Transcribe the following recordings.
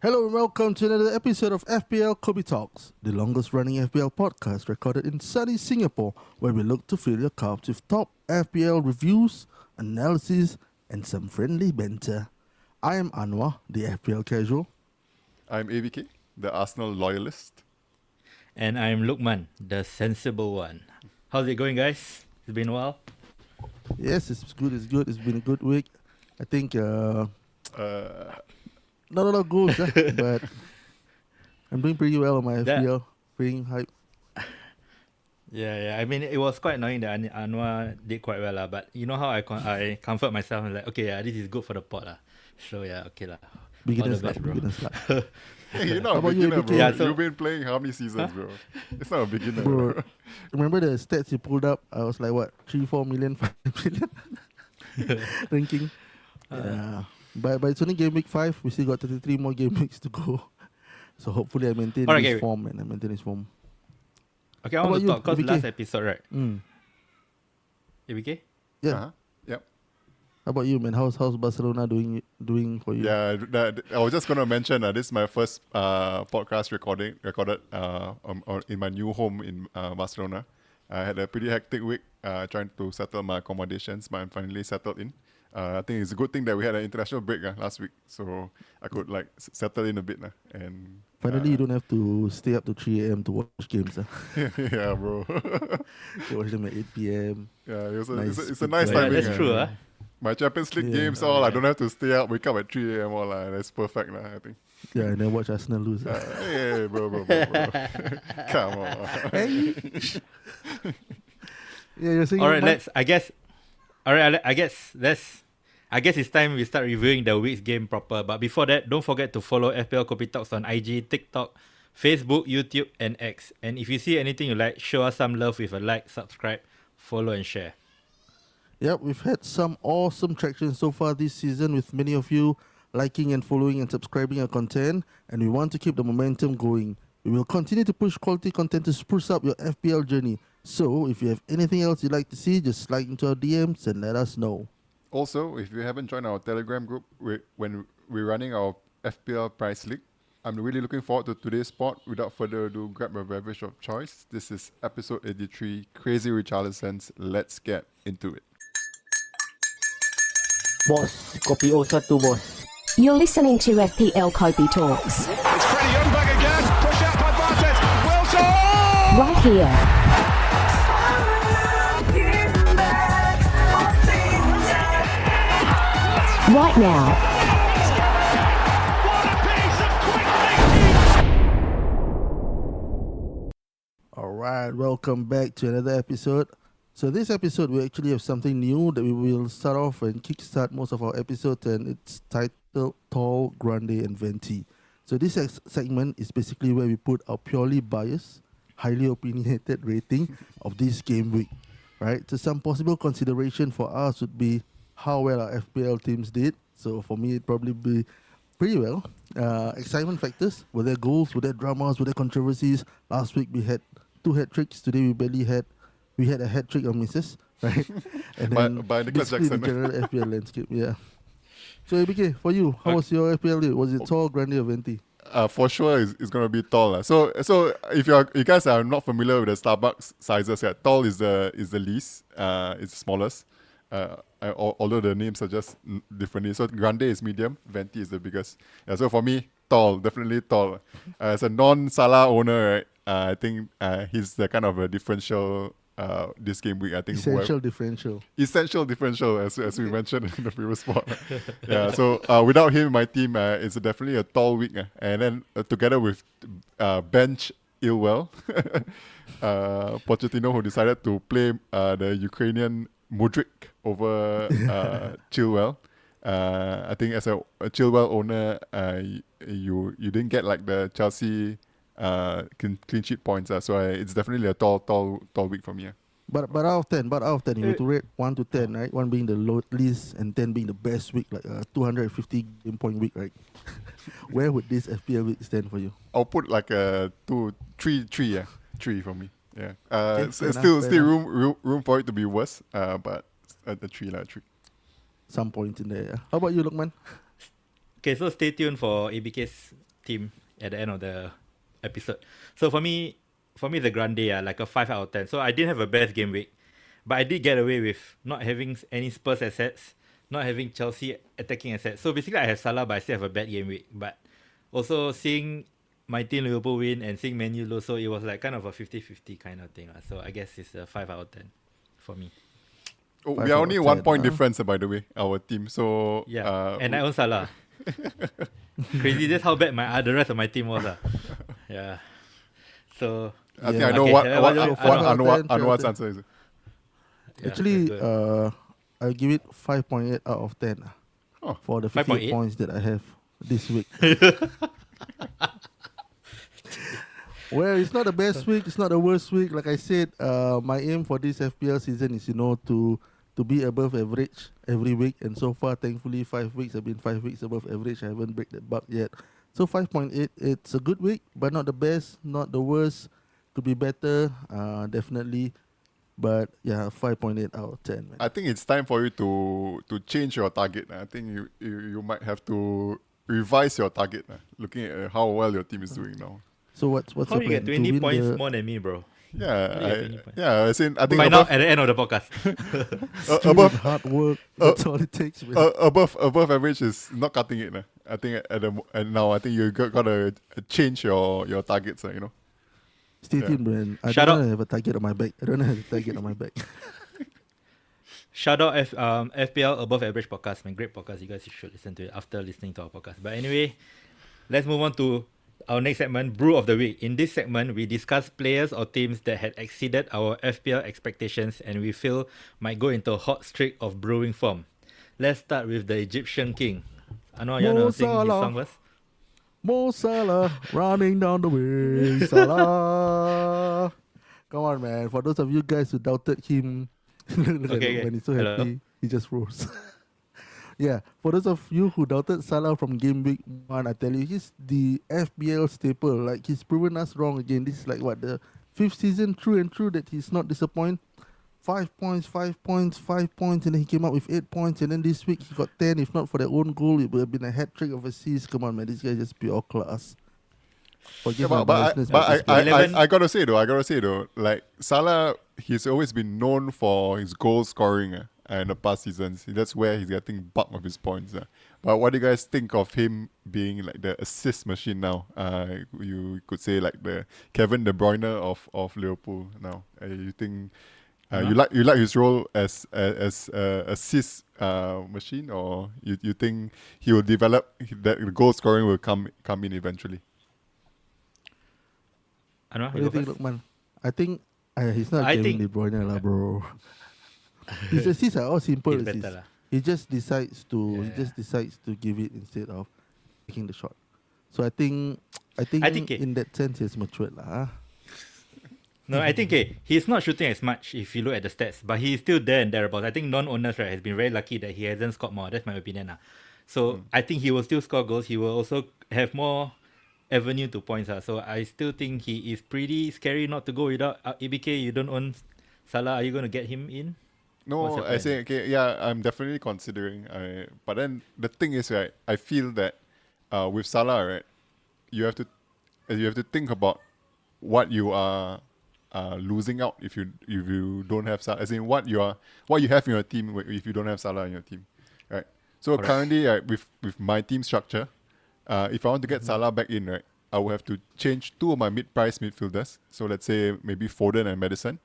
Hello and welcome to another episode of FPL Kopi Talks, the longest running FPL podcast recorded in sunny Singapore, where we look to fill your cups with top FPL reviews, analysis, and some friendly banter. I am Anwar, the FPL casual. I'm ABK, the Arsenal loyalist. And I'm Lukman, the sensible one. How's it going, guys? It's been a while. Yes, it's good. It's been a good week. I think not a lot of goals, but I'm doing pretty well on my FPL. Pretty hype. Yeah. I mean, it was quite annoying that Anwar did quite well, but you know how I comfort myself and like, okay, this is good for the pot. So yeah, okay lah. Beginner's luck. Hey, you're not a beginner, bro. Yeah, You've been playing how many seasons, bro? It's not a beginner, bro. Remember the stats you pulled up? I was like, what, 3-4 million, 5 million ranking. But it's only game week 5. We still got 33 more game weeks to go. So hopefully I maintain this form. Okay, I want to talk because last episode, right? ABK? Yeah. Uh-huh. Yep. How about you, man? How's Barcelona doing for you? Yeah, I was just going to mention this is my first podcast recorded in my new home in Barcelona. I had a pretty hectic week trying to settle my accommodations, but I'm finally settled in. I think it's a good thing that we had an international break last week, so I could settle in a bit. And finally, you don't have to stay up to 3 a.m. to watch games. Yeah, bro. You watch them at 8 p.m. Yeah, it's a nice timing. Yeah, that's true. My Champions League games, I don't have to stay up, wake up at 3 a.m. That's perfect, I think. Yeah, and then watch Arsenal lose. Hey, bro. Come on. Hey. Yeah, you're saying. All right, I guess it's time we start reviewing the week's game proper. But before that, don't forget to follow FPL Kopi Talks on IG, TikTok, Facebook, YouTube, and X. And if you see anything you like, show us some love with a like, subscribe, follow, and share. Yep, we've had some awesome traction so far this season with many of you liking and following and subscribing our content, and we want to keep the momentum going. We will continue to push quality content to spruce up your FPL journey. So, if you have anything else you'd like to see, just slide into our DMs and let us know. Also, if you haven't joined our Telegram group when we're running our FPL Price League, I'm really looking forward to today's spot. Without further ado, grab a beverage of choice. This is episode 83, Crazy Richarlisons. Let's get into it. Boss, Kopi 01 bos. You're listening to FPL Kopi Talks. It's Freddie Youngberg again, pushed out by Bartes. Wilson! Right here. Right now. What a piece of quick thinking! Alright, welcome back to another episode. So this episode we actually have something new that we will start off and kickstart most of our episodes, and it's titled Tall, Grande and Venti. So this segment is basically where we put our purely biased, highly opinionated rating of this game week. Right? So some possible consideration for us would be how well our FPL teams did. So for me, it'd probably be pretty well. Excitement factors. Were there goals? Were there dramas? Were there controversies? Last week we had 2 hat-tricks. Today we had a hat-trick on misses, right? And by Nicholas Jackson. The general FPL landscape, yeah. So ABK, for you, how was your FPL day? Was it tall, Grande or Venti? For sure, it's going to be tall. So if you guys are not familiar with the Starbucks sizes, tall is the least, it's the smallest. Although the names are just differently. So Grande is medium, Venti is the biggest. So for me, tall, definitely tall. As a non-Salah owner, right, I think he's the kind of a differential this game week. I think essential differential, as we mentioned in the previous spot. Yeah. So without him, my team it's definitely a tall week. And then together with bench Ilwell, Pochettino, who decided to play the Ukrainian Mudryk over Chilwell. I think as a Chilwell owner, you didn't get like the Chelsea clean sheet points. So it's definitely a tall week for me. But out of 10, you need to rate 1 to 10, right? 1 being the least and 10 being the best week, like a 250 game point week, right? Where would this FPL week stand for you? I'll put like a 3 for me. Yeah. Okay, still room for it to be worse. But at the 3. Some points in there. Yeah. How about you, Lukman? Okay, so stay tuned for ABK's team at the end of the episode. So for me, the Grande, like a 5 out of 10. So I didn't have a best game week, but I did get away with not having any Spurs assets, not having Chelsea attacking assets. So basically, I have Salah, but I still have a bad game week. But also seeing my team Liverpool win and seeing Man U lose, so it was like kind of a 50-50 kind of thing. So I guess it's a 5 out of 10 for me. Oh, Five we are out only of 1 10, point difference, by the way, our team. So Yeah, and I own Salah. Crazy, that's how bad the rest of my team was. Yeah. So I think Yeah. I know Okay, what so what, what- what, what- Anwar, what- Anwar's answer is. yeah, Actually, that's good. I'll give it 5.8 out of 10 Oh, for the 58 5.8? points that I have this week. Well, it's not the best week. It's not the worst week. Like I said, my aim for this FPL season is, to be above average every week. And so far, thankfully, 5 weeks have been 5 weeks above average. I haven't break that buck yet. So 5.8, it's a good week, but not the best, not the worst. Could be better, definitely. But yeah, 5.8 out of 10. Man. I think it's time for you to change your target. I think you might have to revise your target. Looking at how well your team is doing now. So what's How the do you plan? get 20 To win points the- more than me, bro? Yeah, Yeah, as in I think Find out at the end of the podcast. Still above with hard work. That's all it takes. Man. above average is not cutting it. I think and now I think you gotta change your targets. Stay yeah. tuned, man. I Shout don't out- have a target on my back. I don't have a target on my back. Shout out FPL Above Average podcast, man. Great podcast. You guys should listen to it after listening to our podcast. But anyway, let's move on to our next segment, Brew of the Week. In this segment, we discuss players or teams that had exceeded our FPL expectations and we feel might go into a hot streak of brewing form. Let's start with the Egyptian king. Anwar, you want to sing his Salah. song first? Mo Salah running down the way. Salah. Come on, man. For those of you guys who doubted him, look at Okay, him okay. when he's so Hello. happy, he just froze. Yeah, for those of you who doubted Salah from game week 1, I tell you, he's the FBL staple. Like, he's proven us wrong again. This is like, the 5th season true and true that he's not disappointed. 5 points, 5 points, 5 points, and then he came up with 8 points, and then this week he got 10. If not for their own goal, it would have been a hat-trick of assists. Come on, man, this guy just pure class. Forgive my biasness, this guy. I gotta say though, like Salah, he's always been known for his goal scoring in the past seasons. That's where he's getting bulk of his points. But what do you guys think of him being like the assist machine now? You could say like the Kevin De Bruyne of Liverpool now. You think you like his role as assist machine, or you think he will develop that the goal scoring will come in eventually? Anwar, What do you you go think, first? Lookman? I think he's not I Kevin think- De Bruyne, lah, bro. His assists are all simple He's assists. better lah. He just decides to Yeah. give it instead of taking the shot. So I think it- in that sense he's matured lah. No, I think he's not shooting as much if you look at the stats, but he's still there and thereabouts. I think non-owners has been very lucky that he hasn't scored more. That's my opinion. So I think he will still score goals. He will also have more avenue to points. So I still think he is pretty scary not to go without ABK. You don't own Salah. Are you going to get him in? What's No, your I plan? say okay. Yeah, I'm definitely considering. But then the thing is, right? I feel that with Salah, right, you have to think about what you are losing out if you don't have Salah. As in what you have in your team if you don't have Salah in your team, right? So Correct. currently, right, with my team structure, if I want to get Salah back in, right, I will have to change 2 of my mid-price midfielders. So let's say maybe Foden and Madison.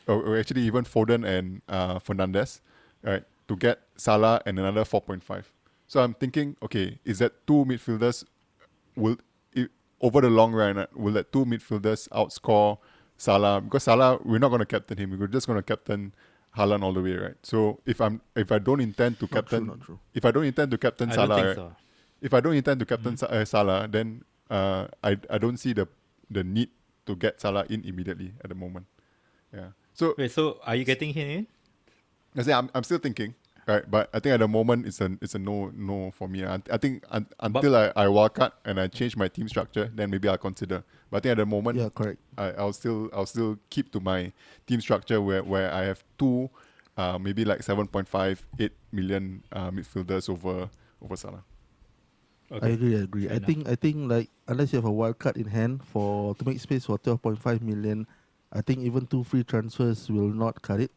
Or actually even Foden and Fernandes, right, to get Salah and another 4.5. So I'm thinking, okay, is that 2 midfielders over the long run, will that 2 midfielders outscore Salah? Because Salah, we're not going to captain him. We're just going to captain Haaland all the way, right? So if I don't intend to captain, not true. if I don't intend to captain I don't Salah, think right, so. if I don't intend to captain Salah, then I don't see the need to get Salah in immediately at the moment. Yeah. So Wait, so are you getting him in? I say I'm still thinking, right? But I think at the moment it's a no for me. I think until I wildcard and I change my team structure, then maybe I'll consider. But I think at the moment, Yeah, correct. I'll still keep to my team structure where I have 2, maybe like 7.5, 8 million midfielders over Salah. I agree. Fair I think like unless you have a wild card in hand to make space for 12.5 million, I think even two free transfers will not cut it.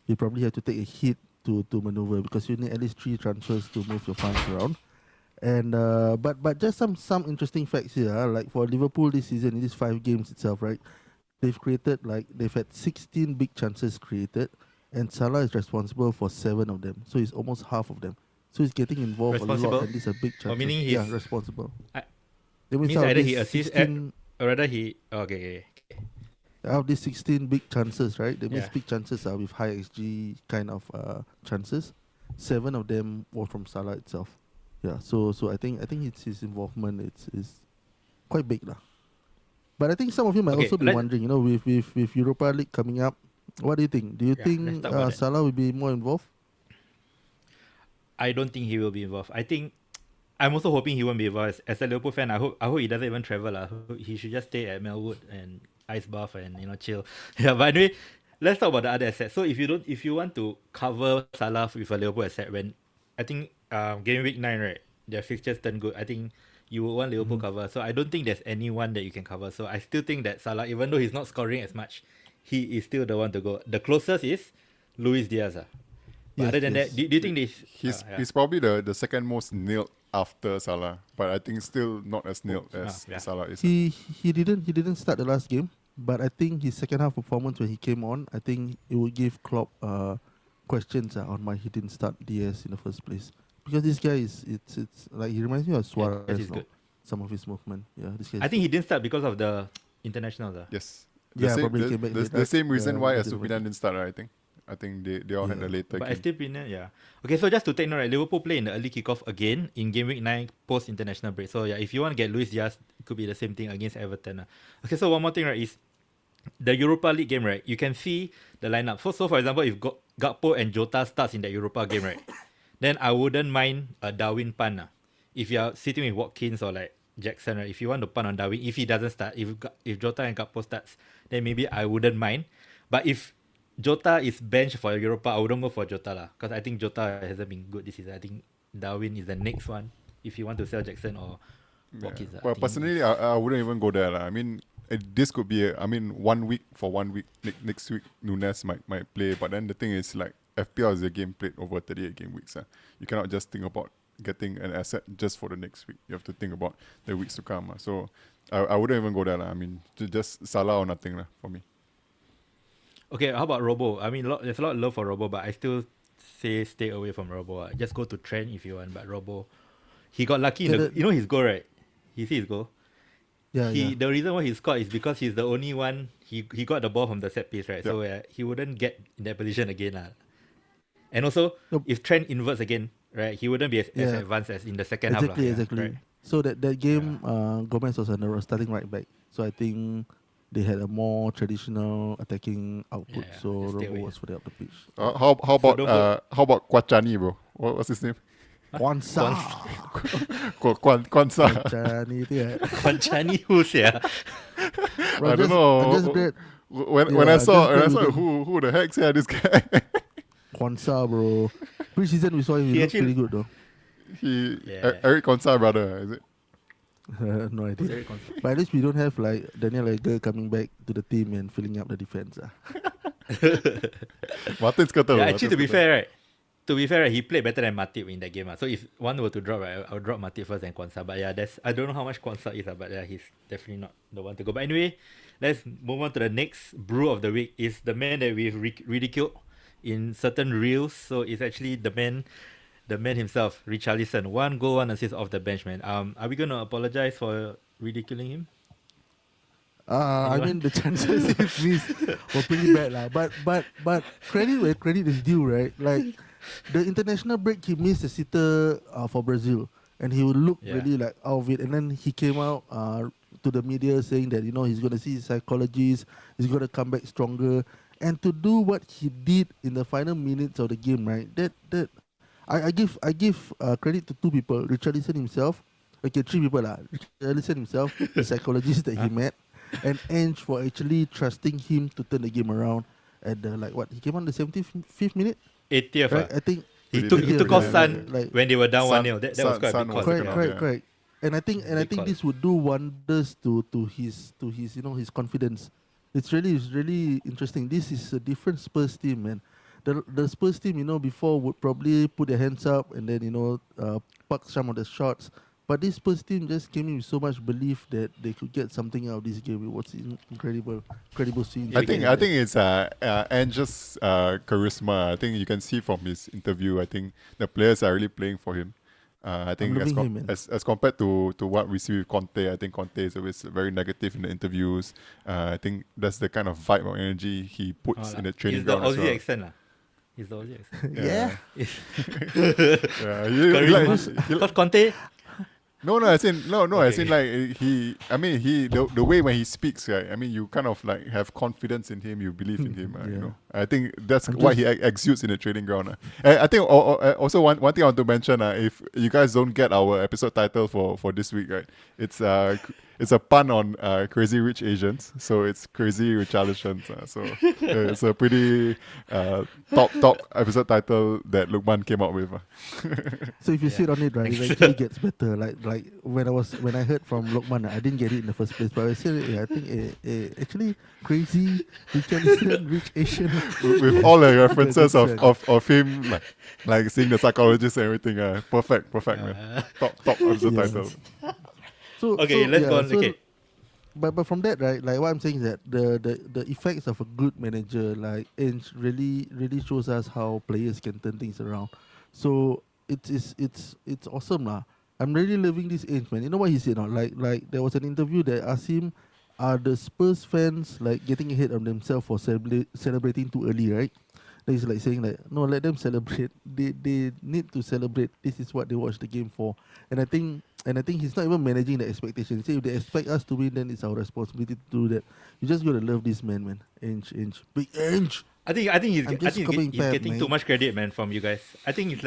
You probably have to take a hit to maneuver because you need at least three transfers to move your funds around. And but just some interesting facts here. Like for Liverpool this season in these 5 games itself, right? They've had 16 big chances created, and Salah is responsible for 7 of them. So he's almost half of them. So he's getting involved a lot, Responsible? and these are big chances. meaning Yeah, he's- responsible. I- That Means out of either he these assists 16 or rather he. Okay. out of these 16 big chances, right? That means Yeah. big chances are with high XG kind of chances. 7 of them were from Salah itself. Yeah, so I think it's his involvement is quite big lah. But I think some of you might Okay, also be wondering, with Europa League coming up, what do you think? Do you Yeah, think let's talk about that. Salah will be more involved? I don't think he will be involved. I think I'm also hoping he won't be involved. As a Liverpool fan, I hope he doesn't even travel. He should just stay at Melwood and ice bath and chill. Yeah, but anyway, let's talk about the other assets. So if you want to cover Salah with a Liverpool asset, when I think game week 9, right, their fixtures turn good. I think you will want Liverpool cover. So I don't think there's anyone that you can cover. So I still think that Salah, even though he's not scoring as much, he is still the one to go. The closest is Luis Diaz. But Yes, other than yes. that, do you think this? He's probably the second most nailed after Salah, but I think still not as nailed as yeah. Salah is. He didn't start the last game, but I think his second half performance when he came on, I think it would give Klopp questions on why he didn't start Diaz in the first place. Because this guy it's like he reminds me of Suarez. that is no? good. Some of his movement. Yeah, this guy. I think he didn't start because of the internationals. Yes. Yeah, probably came back late, The right? same reason Yeah, why because of Estupiñán didn't start, I think. I think they all had Yeah. a later But game. still been yeah. Okay, so just to take note, right, Liverpool play in the early kickoff again in game week 9 post international break. So yeah, if you want to get Luis Diaz, it could be the same thing against Everton. Okay, so one more thing, right, is the Europa League game, right? You can see the lineup. So for example, if Gakpo and Jota starts in the Europa game, right, then I wouldn't mind a Darwin punt. If you are sitting with Watkins or like Jackson, right, if you want to punt on Darwin, if he doesn't start, if Jota and Gakpo starts, then maybe I wouldn't mind. But if Jota is benched for Europa, I wouldn't go for Jota lah, because I think Jota hasn't been good this season. I think Darwin is the next one if you want to sell Jackson or Watkins. Well, personally, I wouldn't even go there. I mean, this could be, 1 week for 1 week. Next week, Nunes might play. But then the thing is, like, FPL is a game played over 38 game weeks. You cannot just think about getting an asset just for the next week. You have to think about the weeks to come. So I wouldn't even go there. I mean, just Salah or nothing for me. Okay, how about Robo? I mean, there's a lot of love for Robo, but I still say stay away from Robo. Just go to Trent if you want, but Robo, he got lucky. You know his goal, right? You see his goal? Yeah, The reason why he scored is because he's the only one. He got the ball from the set piece, right? Yep. So he wouldn't get in that position again, lah. And also, Nope. if Trent inverts again, right, he wouldn't be as advanced as in the second half. Exactly. Right? So that game, Gomez was starting right back. So I think they had a more traditional attacking output. Yeah, so just stay Robo away. was further up the pitch. How about don't go- how about Kwachani, bro? What's his name? Kwanzaa. Kwanzaa. Chani tu kan. Konchani who's yeah? I don't know. I'm just glad When I saw just glad who the heck's this guy? Kwanzaa, bro. Pre-season we saw him. He He looked actually- pretty good though. Eric Kwanzaa brother, is it? No idea. Very confused. But at least we don't have like Daniel Egger coming back to the team and filling up the defense. Martin Skirtle. Yeah, actually, to be fair, right, he played better than Matip in that game. So if one were to drop, right, I would drop Matip first and Kwanzaa. But yeah, I don't know how much Kwanzaa is, but yeah, he's definitely not the one to go. But anyway, let's move on to the next brew of the week. Is the man that we've ridiculed in certain reels. So it's actually the man himself, Richarlison. 1 goal, 1 assist off the bench, man. Are we gonna apologize for ridiculing him? I mean the chances he missed were pretty bad lah. But credit where credit is due, right? Like the international break, he missed a sitter for Brazil, and he would look really like out of it. And then he came out to the media saying that he's going to see his psychologist, he's going to come back stronger, and to do what he did in the final minutes of the game, right? That I give credit to 2 people: Richarlison himself. Okay, 3 people lah. Richarlison himself, the psychologist that he met, and Ange for actually trusting him to turn the game around at the he came on the 75th minute. 80th. Right? I think He He took did, off yeah. Son Like- when they were down Son- 1-0. That was Son- quite a Son big was call. taken off, correct. I think this would do wonders to his his confidence. It's really interesting. This is a different Spurs team, man. The Spurs team, before would probably put their hands up and then puck some of the shots. But this Spurs team just came in with so much belief that they could get something out of this game. It was incredible scene. I think it's Ange's charisma. I think you can see from his interview. I think the players are really playing for him. I think loving him, man. as compared to what we see with Conte, I think Conte is always very negative in the interviews. I think that's the kind of vibe or energy he puts in the training ground as well. He's the Aussie accent. Yeah. Yeah, Because Conte. No, as in like the way when he speaks, right? I mean, you kind of like have confidence in him, you believe in him, you know. I think that's what he exudes in the training ground. I think also one thing I want to mention, if you guys don't get our episode title for this week, right? It's a pun on Crazy Rich Asians, so it's Crazy Richarlisons. So it's a pretty top episode title that Lukman came up with. So if you sit on it, right, it actually gets better. Like when I heard from Lokman, I didn't get it in the first place, but I said, I think actually Crazy Richarlison, Rich Asian, with all the references of him like seeing the psychologist and everything. Perfect, man. Top episode title. Let's go on. Okay. But from that, right, like what I'm saying is that the effects of a good manager like Ange really shows us how players can turn things around. So it's awesome lah. I'm really loving this Ange, man. You know what he said? Like there was an interview that asked him, are the Spurs fans like getting ahead of themselves for celebrating too early, right? Then he's like saying like, no, let them celebrate. They need to celebrate. This is what they watch the game for. And I think he's not even managing the expectations. Say if they expect us to win, then it's our responsibility to do that. You just gotta love this man. Ange, big Ange. I think he's getting too much credit, man, from you guys. I think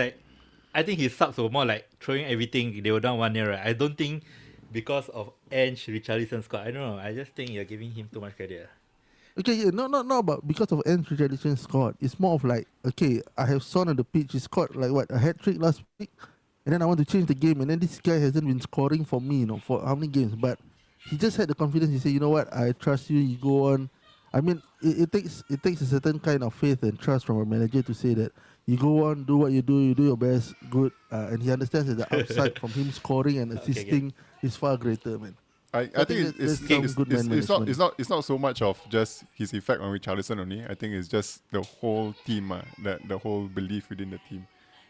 his subs were more like throwing everything. They were down 1-0, right? I don't think because of Ange, Richarlison scored. I don't know. I just think you're giving him too much credit. Okay, yeah, not about because of Ange Richarlison scored. It's more of like, okay, I have Son on the pitch. He scored like what, a hat trick last week, and then I want to change the game, and then this guy hasn't been scoring for me, for how many games? But he just had the confidence. He said, you know what, I trust you. You go on. I mean, it takes a certain kind of faith and trust from a manager to say that you go on, do what you do your best, good, and he understands that the upside from him scoring and assisting is far greater, man. I think it's not so much of just his effect on Richarlison only. I think it's just the whole team, that the whole belief within the team,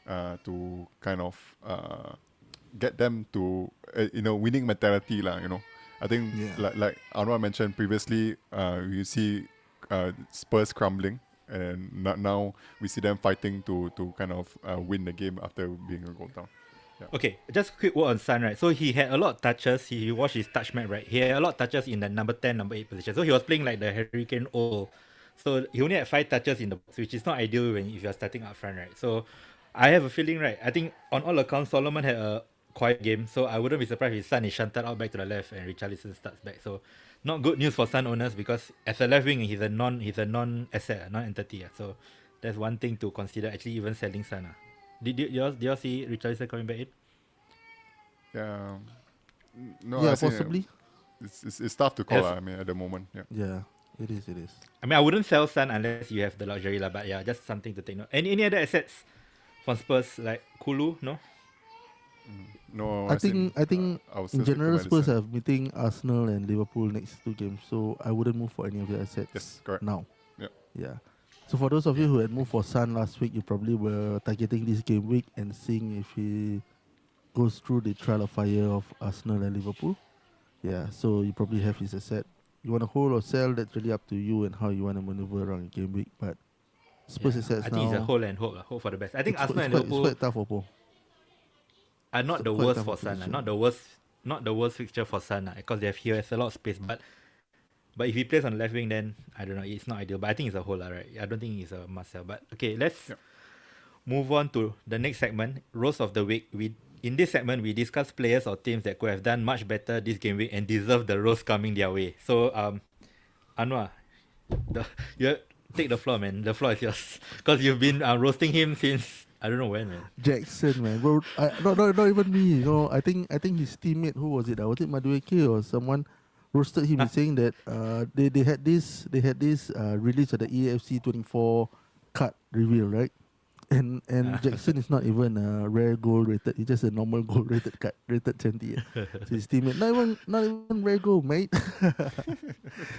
to kind of get them to winning mentality lah. I think like Anwar mentioned previously, you see Spurs crumbling, and now we see them fighting to kind of win the game after being a goal down. Yeah. Okay, just a quick word on Son, right? So he had a lot of touches. He watched his touch map, right? He had a lot of touches in the number 10, number 8 position. So he was playing like the Hurricane O. So he only had 5 touches in the box, which is not ideal if you're starting up front, right? So I have a feeling, right? I think on all accounts, Solomon had a quiet game. So I wouldn't be surprised if Son is shunted out back to the left and Richarlison starts back. So not good news for Son owners, because as a left wing, he's a non-asset, non-entity. So that's one thing to consider, actually, even selling Son. Did you see Richarlison coming back in? Yeah. No, yeah, possibly. It's tough to call. I mean, at the moment. Yeah, it is. I mean, I wouldn't sell Son unless you have the luxury, but yeah, just something to take note. Any other assets from Spurs, like Kulu? No. No, I think in general Spurs are meeting Arsenal and Liverpool next 2 games, so I wouldn't move for any of the assets. Yes, correct. Now. Yeah. So for those of you who had moved for Son last week, you probably were targeting this game week and seeing if he goes through the trial of fire of Arsenal and Liverpool. Yeah, so you probably have his asset. You want to hold or sell, that's really up to you and how you want to maneuver around the game week. But Spurs assets I now... think it's a hold and hope for the best. I think Arsenal and Liverpool... It's quite tough for Paul. Are not the worst for Son. Not the worst fixture for Son, because he has a lot of space. But if he plays on the left wing, then I don't know. It's not ideal. But I think it's a whole, right? I don't think it's a must sell. But okay, let's move on to the next segment, Roast of the Week. In this segment, we discuss players or teams that could have done much better this game week and deserve the roast coming their way. So, Anwar, you take the floor, man. The floor is yours, because you've been roasting him since I don't know when, man. Jackson, man, bro. Not even me. You know, I think his teammate, who was it? Was it Madueke or someone, roasted him saying that they had this release of the EAFC 24 cut reveal, right? And Jackson is not even a rare goal rated. He's just a normal goal rated cut, rated 20. So his teammate, not even rare goal, mate.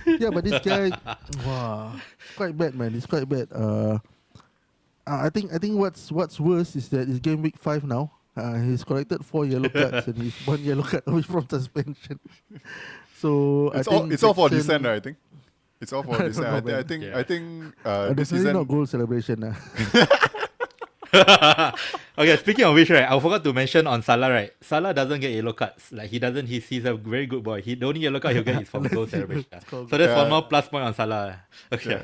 Yeah, but this guy, wow, it's quite bad, man. It's quite bad. I think what's worse is that it's game week 5 now. He's collected 4 yellow cards and he's 1 yellow card away from suspension. So It's all for descent, I think. It's all for I don't descent. know, I think definitely this season. not goal celebration. Okay, speaking of which, right, I forgot to mention on Salah, right? Salah doesn't get yellow cards. Like he doesn't. He's a very good boy. The only yellow card he'll get is from goal celebration. So that's one more plus point on Salah. Okay.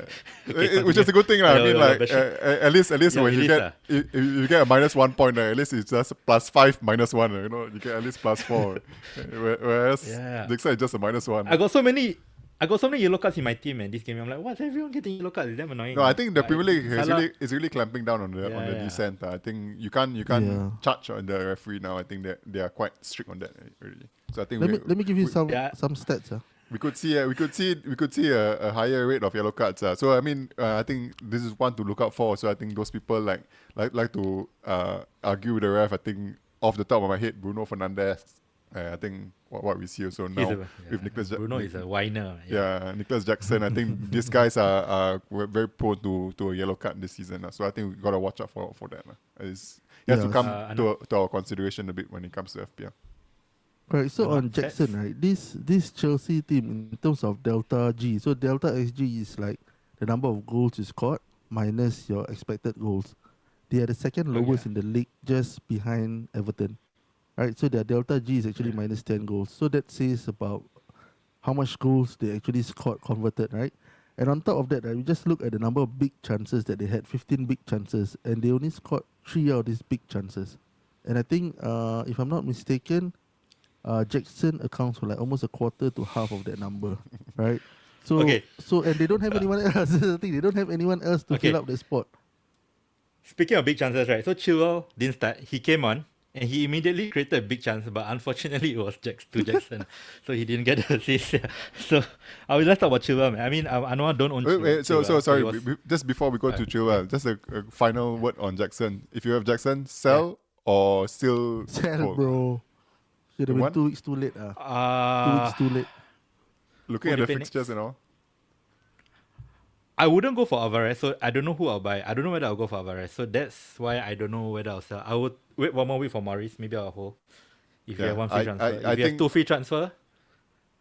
Okay, Which is a good thing, I mean, like at least Yeah, when it you is, get you get a -1 point, at least it's just +5 -1. You know, you get at least +4. Whereas next time it's just a -1. I got so many yellow cards in my team, and this game I'm like, what's everyone getting yellow cards? It's damn annoying. No, I think the Premier League Salah- is really clamping down on the dissent. I think you can't charge on the referee now. I think that they are quite strict on that already. So I think Let me give you some Yeah. stats. we could see a higher rate of yellow cards. So I mean, I think this is one to look out for. So I think those people like to argue with the ref. I think off the top of my head, Bruno Fernandes. I think what we see also now with Nicholas Bruno is a whiner. Nicholas Jackson. I think these guys are very prone to a yellow card this season. So I think we gotta watch out for that. It has to come to our consideration a bit when it comes to FPL. Right, so on Jackson, right, this Chelsea team in terms of Delta G, so Delta XG is like the number of goals you scored minus your expected goals. They are the second lowest in the league, just behind Everton. Right, so their Delta G is actually minus 10 goals. So that says about how much goals they actually scored converted, right? And on top of that, right, we just look at the number of big chances that they had, 15 big chances, and they only scored 3 out of these big chances. And I think, if I'm not mistaken, Jackson accounts for like almost a quarter to half of that number, right? So, and they don't have anyone else. That's the thing. They don't have anyone else to fill up the spot. Speaking of big chances, right? So Chilwell didn't start. He came on and he immediately created a big chance, but unfortunately it was Jackson, so he didn't get the assist. So let's talk about Chilwell, man. I mean, Anwar don't own. Wait, so Chilwell, sorry. Just before we go to Chilwell, just a final word on Jackson. If you have Jackson, sell or still Sell, hold? bro. Should have been 2 weeks too late. 2 weeks too late. Looking at the fixtures and all. I wouldn't go for Alvarez, so I don't know who I'll buy. I don't know whether I'll go for Alvarez, so that's why I don't know whether I'll sell. I would wait one more week for Maurice. Maybe I'll hold. If you have one free transfer, if you have 2 free transfer,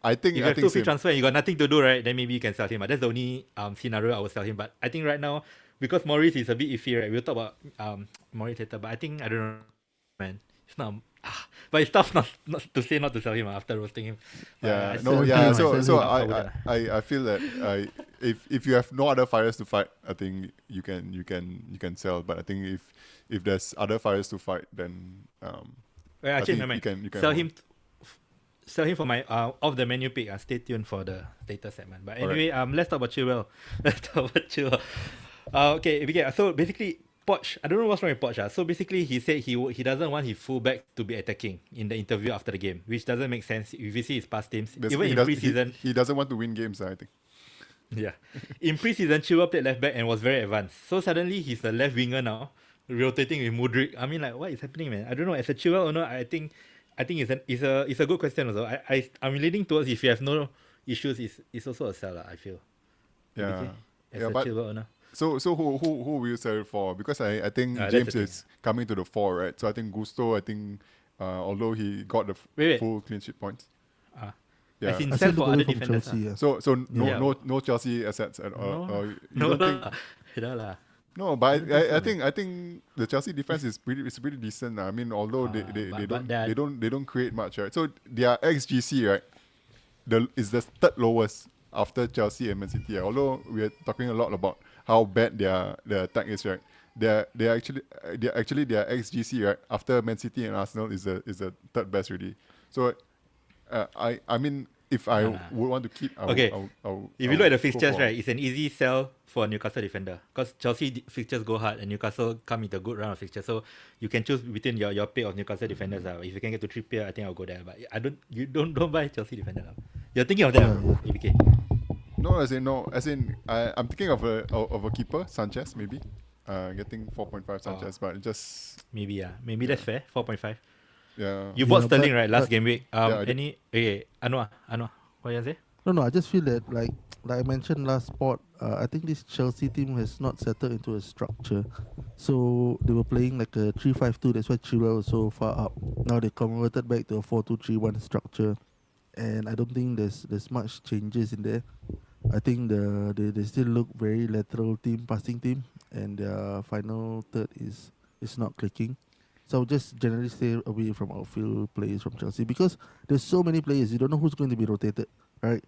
if you have 2 free transfer and you got nothing to do, right, then maybe you can sell him. But that's the only scenario I would sell him. But I think right now, because Maurice is a bit iffy, right? We'll talk about Maurice later. But I think, I don't know, man. It's not. But it's tough not to say not to sell him after roasting him. So I feel that if you have no other fires to fight, I think you can sell. But I think if there's other fires to fight, then actually, never mind. You can sell him. Sell him for my off the menu pick. Stay tuned for the later segment. But anyway, let's talk about Chilwell. Okay, so basically, Poch, I don't know what's wrong with Poch. So basically, he said he doesn't want his fullback to be attacking in the interview after the game, which doesn't make sense if you see his past teams. Basically, even in preseason, he doesn't want to win games, I think. Yeah, in preseason, Chilwell played left back and was very advanced. So suddenly he's a left winger now, rotating with Mudryk. I mean, like, what is happening, man? I don't know. As a Chilwell owner, I think it's a good question also. I'm leaning towards, if you have no issues, it's also a sell. I feel. Yeah. As a Chilwell owner. So who will you sell it for? Because I think James is coming to the fore, right? So I think Gusto, although he got the full clean sheet points. As in sell for other defenders. Chelsea, So no Chelsea assets at all. No, but I think the Chelsea defense is pretty decent. I mean, although they don't create much, right? So their XGC, right, is the third lowest after Chelsea and Man City. Although we are talking a lot about how bad their attack is, right? Their XGC, right, after Man City and Arsenal is the third best really. So I mean, if I Nah. would want to keep, Okay. If you look at the fixtures, right, it's an easy sell for a Newcastle defender because Chelsea fixtures go hard and Newcastle come with a good round of fixtures. So you can choose between your pick of Newcastle defenders. If you can get to Trippier, I think I'll go there. But you don't buy Chelsea defender. You're thinking of that, bro, ABK. No, as in, I'm thinking of a keeper, Sanchez, maybe. Getting 4.5 Sanchez, but it just Maybe that's fair. 4.5. yeah. You bought Yeah, Sterling but- right last but- game week. Yeah, I did. Anwar, what you say? No, I just feel that like I mentioned last spot, I think this Chelsea team has not settled into a structure. So they were playing like a 3-5-2. That's why Chilwell was so far up. Now they converted back to a 4-2-3-1 structure, and I don't think there's much changes in there. I think they still look very lateral team, passing team, and their final third is not clicking. So just generally stay away from outfield players from Chelsea because there's so many players. You don't know who's going to be rotated, right?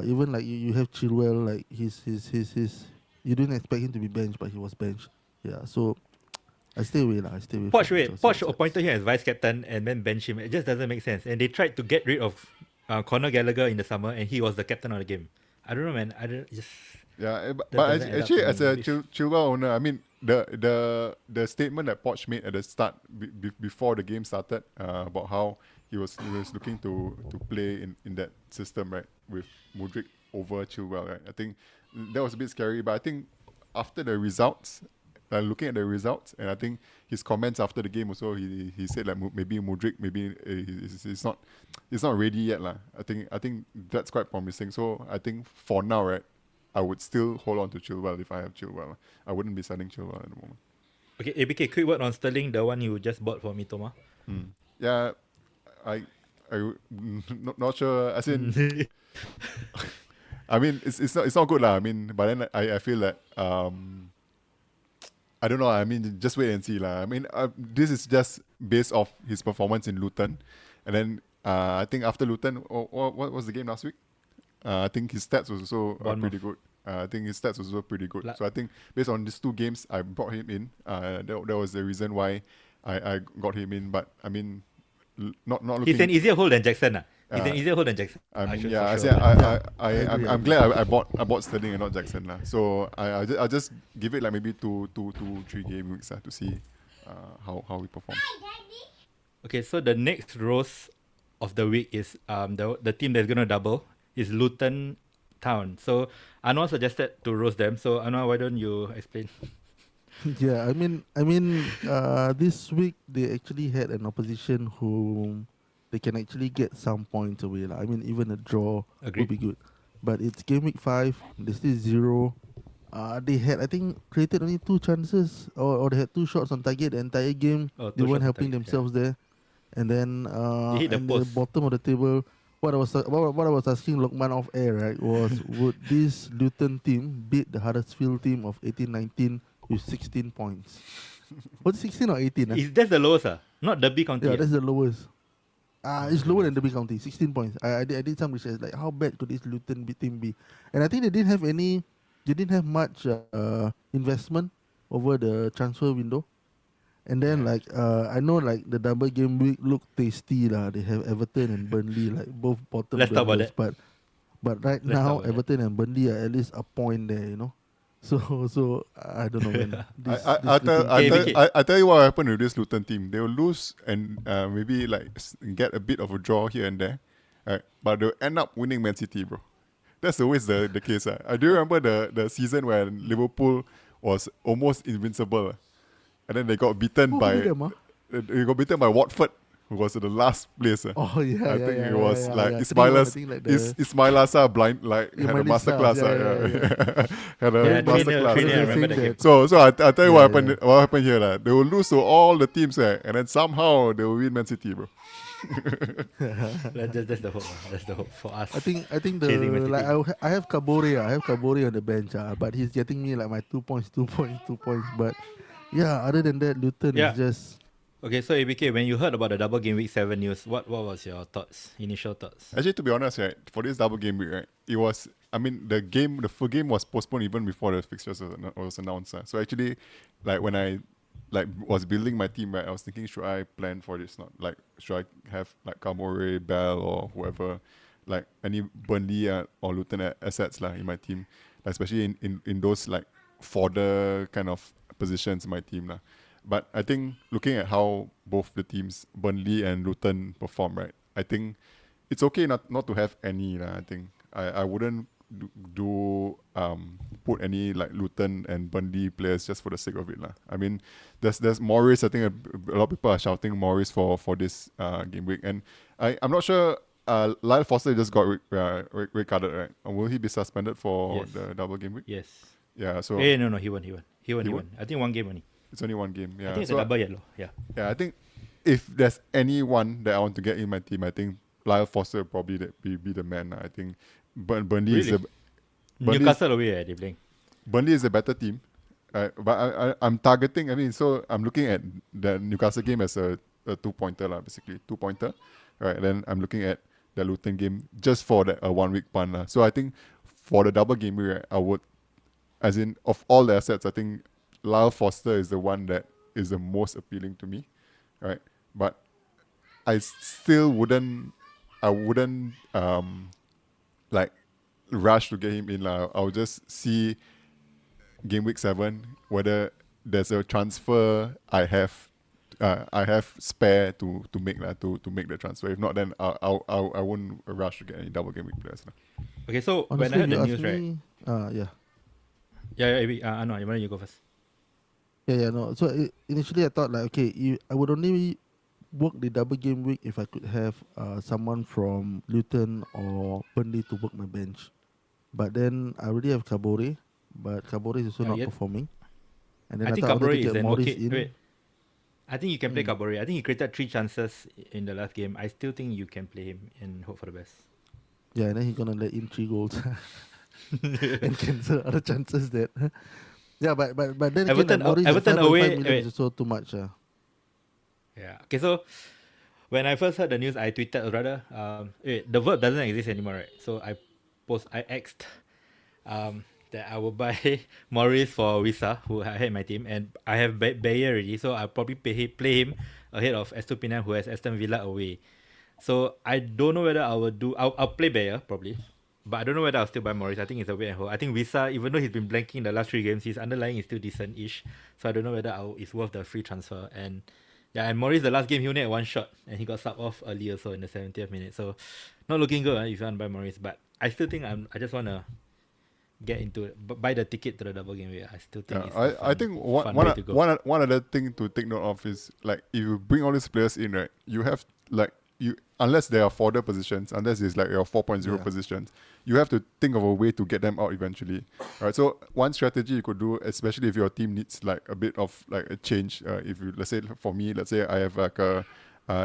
Even like you have Chilwell, like his you didn't expect him to be benched, but he was benched. Yeah, so I stay away lah. I stay away. Poch appointed him as vice captain and then bench him. It just doesn't make sense. And they tried to get rid of Conor Gallagher in the summer, and he was the captain of the game. I don't know, man. I don't just. Yeah, That but doesn't add up actually, to as me. a Chilwell owner, I mean, the statement that Poch made at the start, before the game started, about how he was looking to play in that system, right, with Mudryk over Chilwell, right. I think that was a bit scary, but I think after the results, looking at the results, and I think his comments after the game also, he said like maybe Mudryk, maybe he's not ready yet lah. I think that's quite promising. So I think for now, right, I would still hold on to Chilwell if I have Chilwell. I wouldn't be selling Chilwell at the moment. Okay, ABK, quick word on Sterling, the one you just bought for me, Thomas. Yeah, I not sure. As in, I mean, it's not good lah. I mean, but then I feel that I don't know. I mean, just wait and see lah. I mean, this is just based off his performance in Luton, and then I think after Luton, what was the game last week? I think his stats was also pretty good. I think his stats was also pretty good. So I think based on these two games, I brought him in. That was the reason why I got him in. But I mean, not looking. He's an easier hold than Jackson. He's an easier hold than Jackson. I'm Sure. I'm glad I bought Sterling and not Jackson lah. So I'll just give it like maybe 3 game weeks to see how he performs. Okay, so the next roast of the week is the team that's gonna double is Luton Town. So Anwar suggested to roast them. So Anwar, why don't you explain? Yeah, I mean, this week they actually had an opposition who they can actually get some points away lah. I mean, even a draw Agreed. would be good. But it's game week 5. They still 0. They had, I think, created only 2 chances, or they had 2 shots on target the entire game. Oh, They 2 weren't shots on helping target, themselves there. And then They hit the and the post. bottom of the table, what I was asking Lokman off air, right, was would this Luton team beat the Huddersfield team of 18-19 with 16 points? Was it 16 or 18? Is that the lowest? Not Derby County. Yeah, that's the lowest. It's lower than Derby County, 16 points. I did some research, like how bad could this Luton team be? And I think they didn't have much investment over the transfer window. And then I know like the double game week look tasty lah. They have Everton and Burnley, like both bottom Let's talk about dwellers. But right Let's now talk about Everton and Burnley are at least a point there, you know. So I don't know, man. I tell you what happened with this Luton team. They will lose and maybe like get a bit of a draw here and there, right? But they'll end up winning Man City, bro. That's always the case. I do remember the season when Liverpool was almost invincible, and then they got beaten they got beaten by Watford, who was in the last place. Oh yeah, I think it was like 3-1, Ismailas. I think, like the- Ismailasa blind like had a Ismailisa, masterclass. Had a Yeah, masterclass. Trainer, I They're remember that saying game. So I tell you Yeah, what happened here. They will lose to all the teams, and then somehow they will win Man City, bro. That's the hope. That's the hope for us. I think Chasing Man like City. I have Kabore. I have Kabore on the bench, but he's getting me like my 2 points. But yeah, other than that, Luton Yeah. is just Okay, so ABK, when you heard about the double game week 7 news, what was your initial thoughts? Actually, to be honest, right, for this double game week, right, it was. I mean, the full game was postponed even before the fixtures was announced. So actually, like when I was building my team, right, I was thinking, should I plan for this? Not like should I have like Kamore, Bell, or whoever like any Burnley or Luton assets in my team, especially in those like fodder kind of positions in my team lah. But I think looking at how both the teams, Burnley and Luton, perform, right, I think it's okay not to have any lah. I think I wouldn't put any like Luton and Burnley players just for the sake of it lah. I mean, there's Morris. I think a lot of people are shouting Morris for this game week, and I'm not sure. Lyle Foster just got red carded, right? Will he be suspended for the double game week? Yes. Yeah. So No, he won. He won. I think one game only. it's only one game. Yeah. I think it's so a double yellow. Yeah. yeah, I think if there's anyone that I want to get in my team, I think Lyle Foster will probably be the man. I think Burnley is Really? Burnley Newcastle away, they playing. Burnley is a better team, but I'm targeting. I mean, so I'm looking at the Newcastle game as a 2-pointer lah, basically 2-pointer, right? Then I'm looking at the Luton game just for that 1 week punt lah. So I think for the double game week, right, I would, as in of all the assets, I think Lyle Foster is the one that is the most appealing to me, right? But I still wouldn't like rush to get him in lah. I'll just see game week 7 whether there's a transfer I have spare to make lah, to make the transfer. If not, then I won't rush to get any double game week players lah. Okay, so Honestly, when I heard you the ask news, right? me, yeah. Yeah. No, you go first. No. So initially I thought like, okay, I would only work the double game week if I could have someone from Luton or Burnley to work my bench. But then I already have Kabore, but Kabore is also not performing. And then I think thought I wanted Kabore to is get an Morris okay. in. Wait, I think you can play Kabore. I think he created 3 chances in the last game. I still think you can play him and hope for the best. Yeah, and then he's gonna let in 3 goals and cancel other chances that. Yeah, but then Everton- again, Morris at Everton 5.5 away, million wait. is also too much. Yeah. Okay, so when I first heard the news, I tweeted rather. The verb doesn't exist anymore, right? So I asked that I will buy Morris for Wisa, who I had in my team, and I have Bayer already, so I'll probably play him ahead of Estupinan, who has Aston Villa away. So I don't know whether I'll play Bayer probably, but I don't know whether I'll still buy Morris. I think it's a wait and hold. I think Wisa, even though he's been blanking the last 3 games, his underlying is still decent-ish. So I don't know whether it's worth the free transfer. And Morris, the last game, he only had 1 shot, and he got subbed off early also in the 70th minute. So not looking good if you want to buy Morris, but I still think I just want to get into it, buy the ticket to the double game week. I still think it's I think one other thing to take note of is like if you bring all these players in, right, you have like unless they are fodder positions, unless it's like your 4.0 positions, you have to think of a way to get them out eventually. Right. So one strategy you could do, especially if your team needs like a bit of like a change, if you let's say I have like a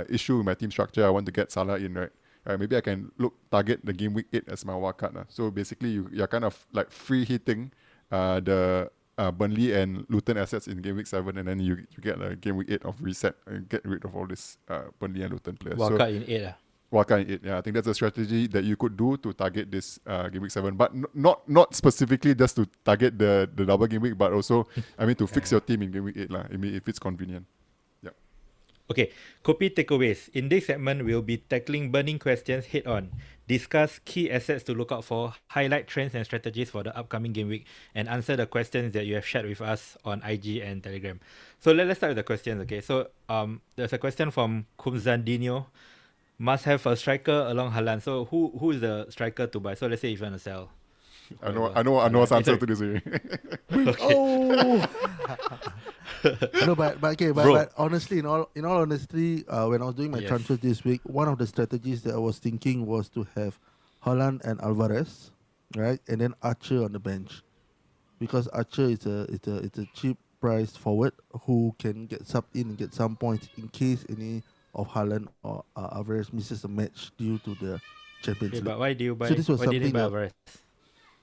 issue with my team structure, I want to get Salah in, right? Maybe I can target the game week 8 as my wildcard. So basically, you're kind of like free hitting the Burnley and Luton assets in game week 7, and then you get a game week 8 of reset and get rid of all this Burnley and Luton players. Wildcard in 8. Wildcard in 8, yeah. I think that's a strategy that you could do to target this game week 7, but not specifically just to target the double game week, but also, I mean, to fix your team in game week 8, if it's convenient. Okay, Kopi Takeaways. In this segment, we'll be tackling burning questions head on, discuss key assets to look out for, highlight trends and strategies for the upcoming game week, and answer the questions that you have shared with us on IG and Telegram. So let's start with the questions, okay? So there's a question from Kumzandinho. Must have a striker along Haaland. So who is the striker to buy? So let's say if you want to sell. I know what's the answer to this. Oh. No, but honestly, in all honesty, when I was doing my transfers this week, one of the strategies that I was thinking was to have Haaland and Alvarez, right, and then Archer on the bench, because Archer is a cheap priced forward who can get subbed in and get some points in case any of Haaland or Alvarez misses a match due to the Champions League. But why do you buy? So this was why did you buy something Alvarez?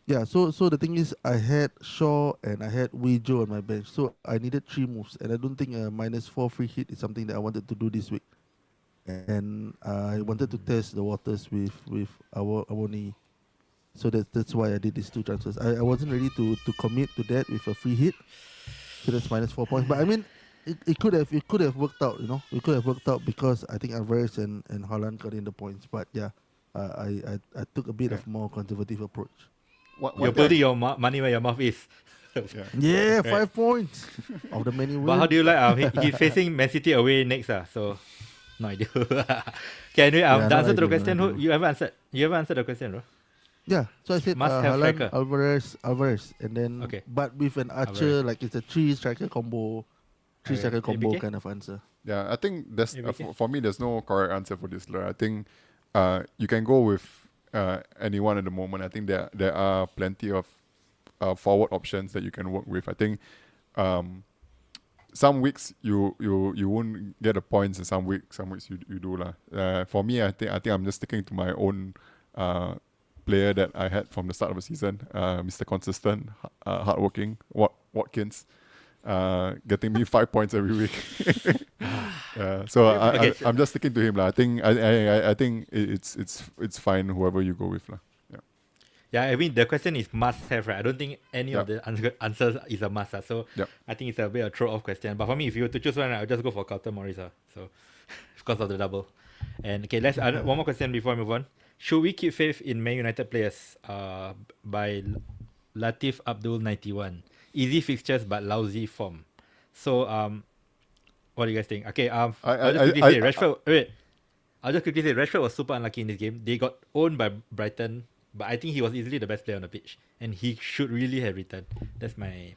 Yeah, so the thing is, I had Shaw and I had Wejo on my bench, so I needed 3 moves, and I don't think a -4 free hit is something that I wanted to do this week, and I wanted to test the waters with our knee, so that's why I did these 2 transfers. I wasn't ready to commit to that with a free hit, so that's -4 points. But I mean, it could have worked out, it could have worked out because I think Alvarez and Haaland got in the points. But yeah, I took a bit of more conservative approach. You're putting your money where your mouth is. Yeah. Yeah, Right. 5 points of the many But how win. do you like? He's facing Man City away next. So no idea. Okay, anyway, Yeah, the no answer to the idea, no question, idea. you haven't answered. You haven't answered the question, bro. Yeah, so I said Must have Haaland, striker. Alvarez, and then Okay. but with an Archer, Alvarez. like it's a 3 striker combo, three Okay. striker combo ABK? kind of answer. Yeah, I think there's ABK? for me there's no correct answer for this. I think you can go with anyone at the moment. I think there are plenty of forward options that you can work with. I think some weeks you won't get the points, and some weeks you do lah. For me, I think I'm just sticking to my own player that I had from the start of the season, Mr. Consistent, hardworking Watkins. Getting me 5 points every week. So Okay. I'm just sticking to him lah. I think it's fine whoever you go with lah. Yeah. Yeah, I mean the question is must have, right? I don't think any of the answers is a must. So Yep. I think it's a bit of a throw off question. But for me, if you were to choose one, I'll just go for Carlton Morris. So because of the double. And okay, let's one more question before I move on. Should we keep faith in Man United players? By Latif Abdul 91. Easy fixtures but lousy form. So what do you guys think? Okay, I'll just quickly say Rashford. Wait, I'll just quickly say Rashford was super unlucky in this game. They got owned by Brighton, but I think he was easily the best player on the pitch, and he should really have returned. That's my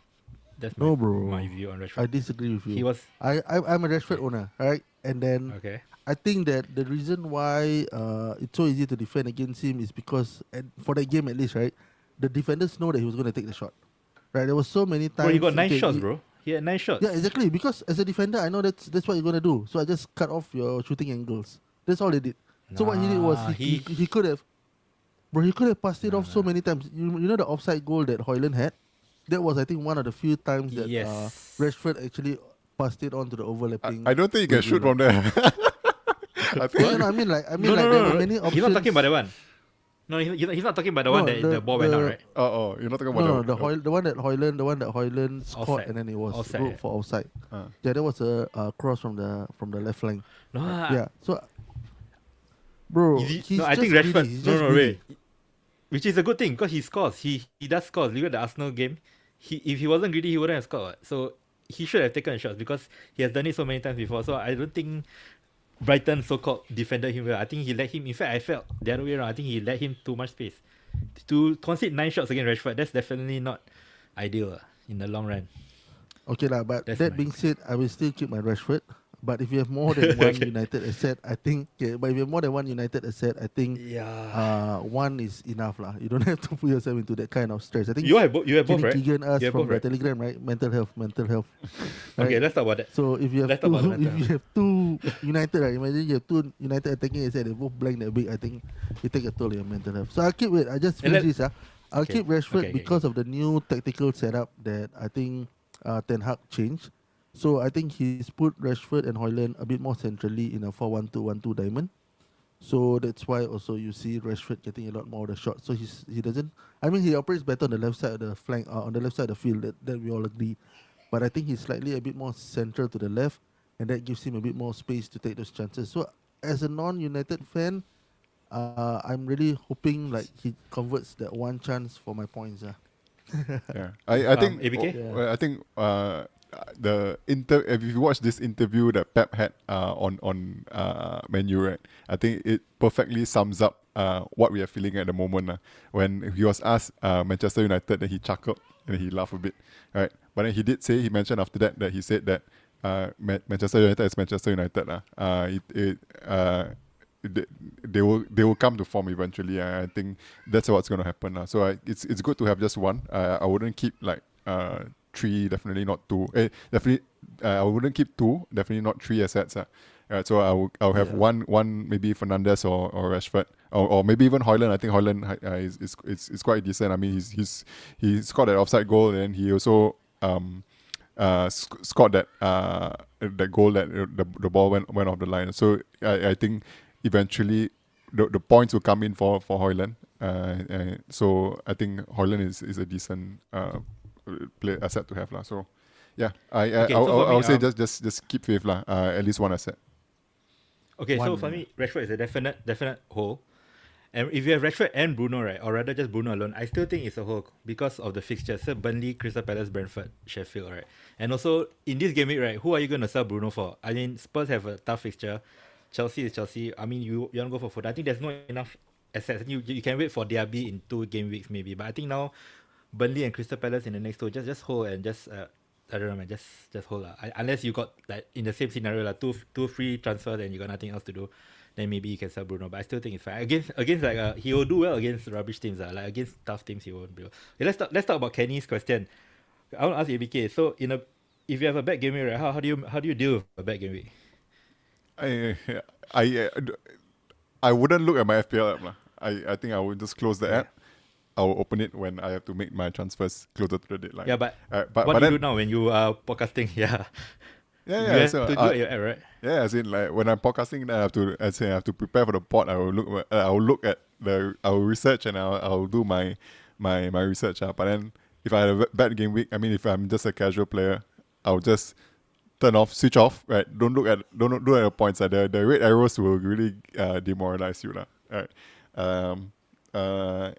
No, bro. my view on Rashford. I disagree with you. He was I'm a Rashford owner, right? And then okay. I think that the reason why it's so easy to defend against him is because for that game at least, right, the defenders know that he was going to take the shot. Right, there was so many times. Bro, he got 9 okay, shots, bro. He had 9 shots. Yeah, exactly. Because as a defender, I know that's what you're gonna do. So I just cut off your shooting angles. That's all they did. So what he did was he could have, bro. He could have passed it off so many times. You know the offside goal that Højlund had. That was I think one of the few times that Yes. Rashford actually passed it on to the overlapping. I don't think you can shoot from there. I think No, I mean like No, there were many options. he's not talking about that one. No, he's not talking about the one that the ball went out, right? oh, you're not talking about No, the the one that Højlund scored Offside. and then it was Offside, ruled yeah. for offside. Uh. Yeah, that was a cross from the left flank. No, Yeah, so bro, he's I think just Rashford. greedy. He's just No, greedy. wait. Which is a good thing because he scores. He does scores. Look at the Arsenal game. If he wasn't greedy, he wouldn't have scored. What? So he should have taken shots because he has done it so many times before. So I don't think Brighton so-called defended him well. I think he let him. In fact, I felt the other way around. I think he let him too much space. To concede 9 shots against Rashford, that's definitely not ideal in the long run. Okay lah, but That's that my- being said, I will still keep my Rashford. But if you have more than one United asset, I think. Okay, but if you have more than one United asset, I think one is enough lah. You don't have to put yourself into that kind of stress. I think You have both, right? Keegan asked You have from both, the right? Telegram, right? Mental health. Okay, let's talk about that. So if you have Let's talk about the if mental you have two United, right? Imagine you have two United attacking asset, they both blank that big. I think it take a toll on your mental health. So I'll keep it. I just finish this. I'll Okay. keep Rashford Okay. because of the new tactical setup that I think Ten Hag changed. So I think he's put Rashford and Højlund a bit more centrally in a 4-1-2-1-2 diamond. So that's why also you see Rashford getting a lot more of the shots. So he doesn't. I mean, he operates better on the left side of the flank, on the left side of the field. That we all agree. But I think he's slightly a bit more central to the left, and that gives him a bit more space to take those chances. So as a non-United fan, I'm really hoping like he converts that one chance for my points. Yeah, I think ABK? well, I think if you watch this interview that Pep had on Man U, right? I think it perfectly sums up what we are feeling at the moment. When he was asked Manchester United, then he chuckled and he laughed a bit, right? But then he mentioned after that he said that Manchester United is Manchester United. They will come to form eventually. I think that's what's going to happen. So it's good to have just one. I wouldn't keep like 3, definitely not 2. I wouldn't keep 2, definitely not 3 assets. So I'll have one maybe Fernandes or Rashford or maybe even Højlund. I think Højlund is quite decent. I mean he scored that offside goal and he also scored that goal that the ball went off the line. So I think eventually the points will come in for Højlund. So I think Højlund is a decent asset to have lah. So yeah, I would say just keep faith lah. At least one asset. Okay, so for me, Rashford is a definite hole. And if you have Rashford and Bruno, right, or rather just Bruno alone, I still think it's a whole because of the fixtures. So Burnley, Crystal Palace, Brentford, Sheffield, right? And also in this game week, right, who are you gonna sell Bruno for? I mean, Spurs have a tough fixture. Chelsea is Chelsea. I mean, you want to go for Foden. I think there's not enough assets. You can wait for Diaby in 2 game weeks maybe. But I think now Burnley and Crystal Palace in the next 2, just hold and just I don't know, man. Just hold lah. Unless you got like in the same scenario like two free transfers and you got nothing else to do, then maybe you can sell Bruno. But I still think it's fine against like he will do well against rubbish teams. Like against tough teams he won't be. Okay, let's talk about Kenny's question. I want to ask ABK. So if you have a bad game week, right, how do you deal with a bad game week? I wouldn't look at my FPL app lah. I think I would just close the app. I will open it when I have to make my transfers closer to the deadline. Yeah, but but what do then, you do now when you are podcasting? Yeah. Yeah, You yeah. have So to do it at your app, right? yeah, as in like when I'm podcasting, then I have to prepare for the pod. I will look at I will research and I'll do my research. But then if I have a bad game week, I mean, if I'm just a casual player, I'll just switch off. Right? Don't look at the points. The red arrows will really demoralize you, lah. Right. And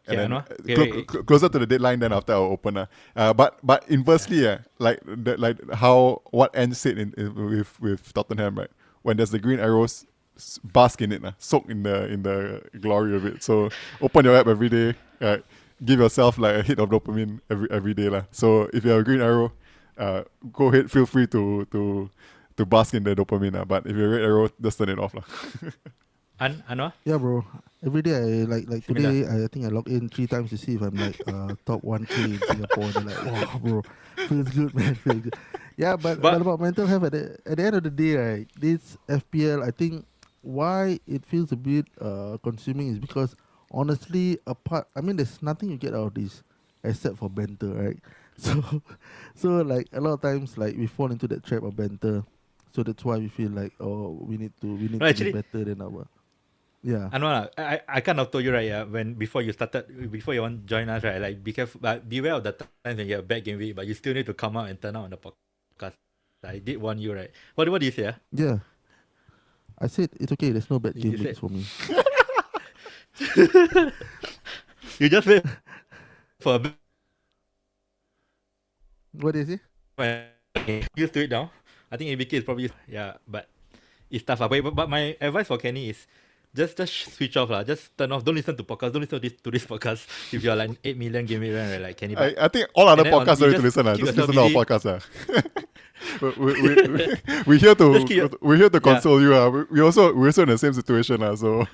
Yeah, then no? Okay, closer to the deadline, then after I'll open. But inversely, what Ange said with Tottenham, right? When there's the green arrows, bask in it, soak in the glory of it. So open your app every day, right? Give yourself like a hit of dopamine every day, lah. So if you have a green arrow, go ahead, feel free to bask in the dopamine, but if you have a red arrow, just turn it off, lah. Anwar? Yeah, bro. Every day I like Similar. today I think I log in 3 times to see if I'm like top 1K in Singapore. And I'm like, wow, bro, feels good, man, feels good. Yeah, but about mental health at the end of the day, right? This FPL, I think why it feels a bit consuming is because honestly, there's nothing you get out of this except for banter, right? So like a lot of times, like we fall into that trap of banter. So that's why we feel like, oh, we need to actually, be better than our. Yeah. Anwar, I kind of told you, right, yeah, before you want to join us, right, like be careful, but beware of the times when you have a bad game week, but you still need to come out and turn out on the podcast. I did warn you, right? What do you say? Yeah. I said it's okay, there's no bad You game weeks said- for me. You just wait for a bit. What do you say? Used to it now. I think ABK is probably but it's tough. But my advice for Kenny is just switch off lah. Just turn off. Don't listen to podcasts. Don't listen to this podcast. If you're like 8 million game week, right, like Kenny. I think all other And then podcasts you don't need to just listen. keep Just yourself listen to our busy. podcast. We're here Just keep to we're here to Yeah. console you. We're also in the same situation. So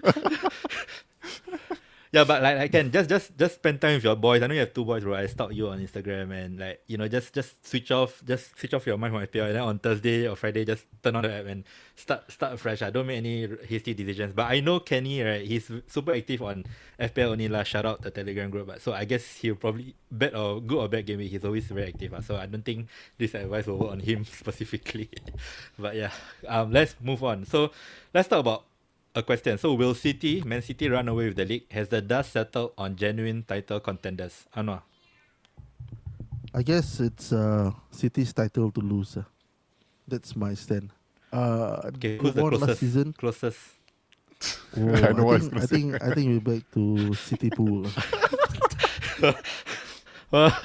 Yeah, but like I can just spend time with your boys. I know you have 2 boys, bro. I stalk you on Instagram and like just switch off your mind from FPL, and then on Thursday or Friday just turn on the app and start fresh. I don't make any hasty decisions. But I know Kenny, right? He's super active on FPL only lah. Shout out the Telegram group. But so I guess he'll probably good or bad game week. He's always very active. So I don't think this advice will work on him specifically. But yeah, let's move on. So let's talk about a question. So will Man City run away with the league? Has the dust settled on genuine title contenders? Anwar. I guess it's City's title to lose. That's my stand. Okay, who who's the won last season? closest? Oh, I know what he's I gonna think we're back to City pool. Well,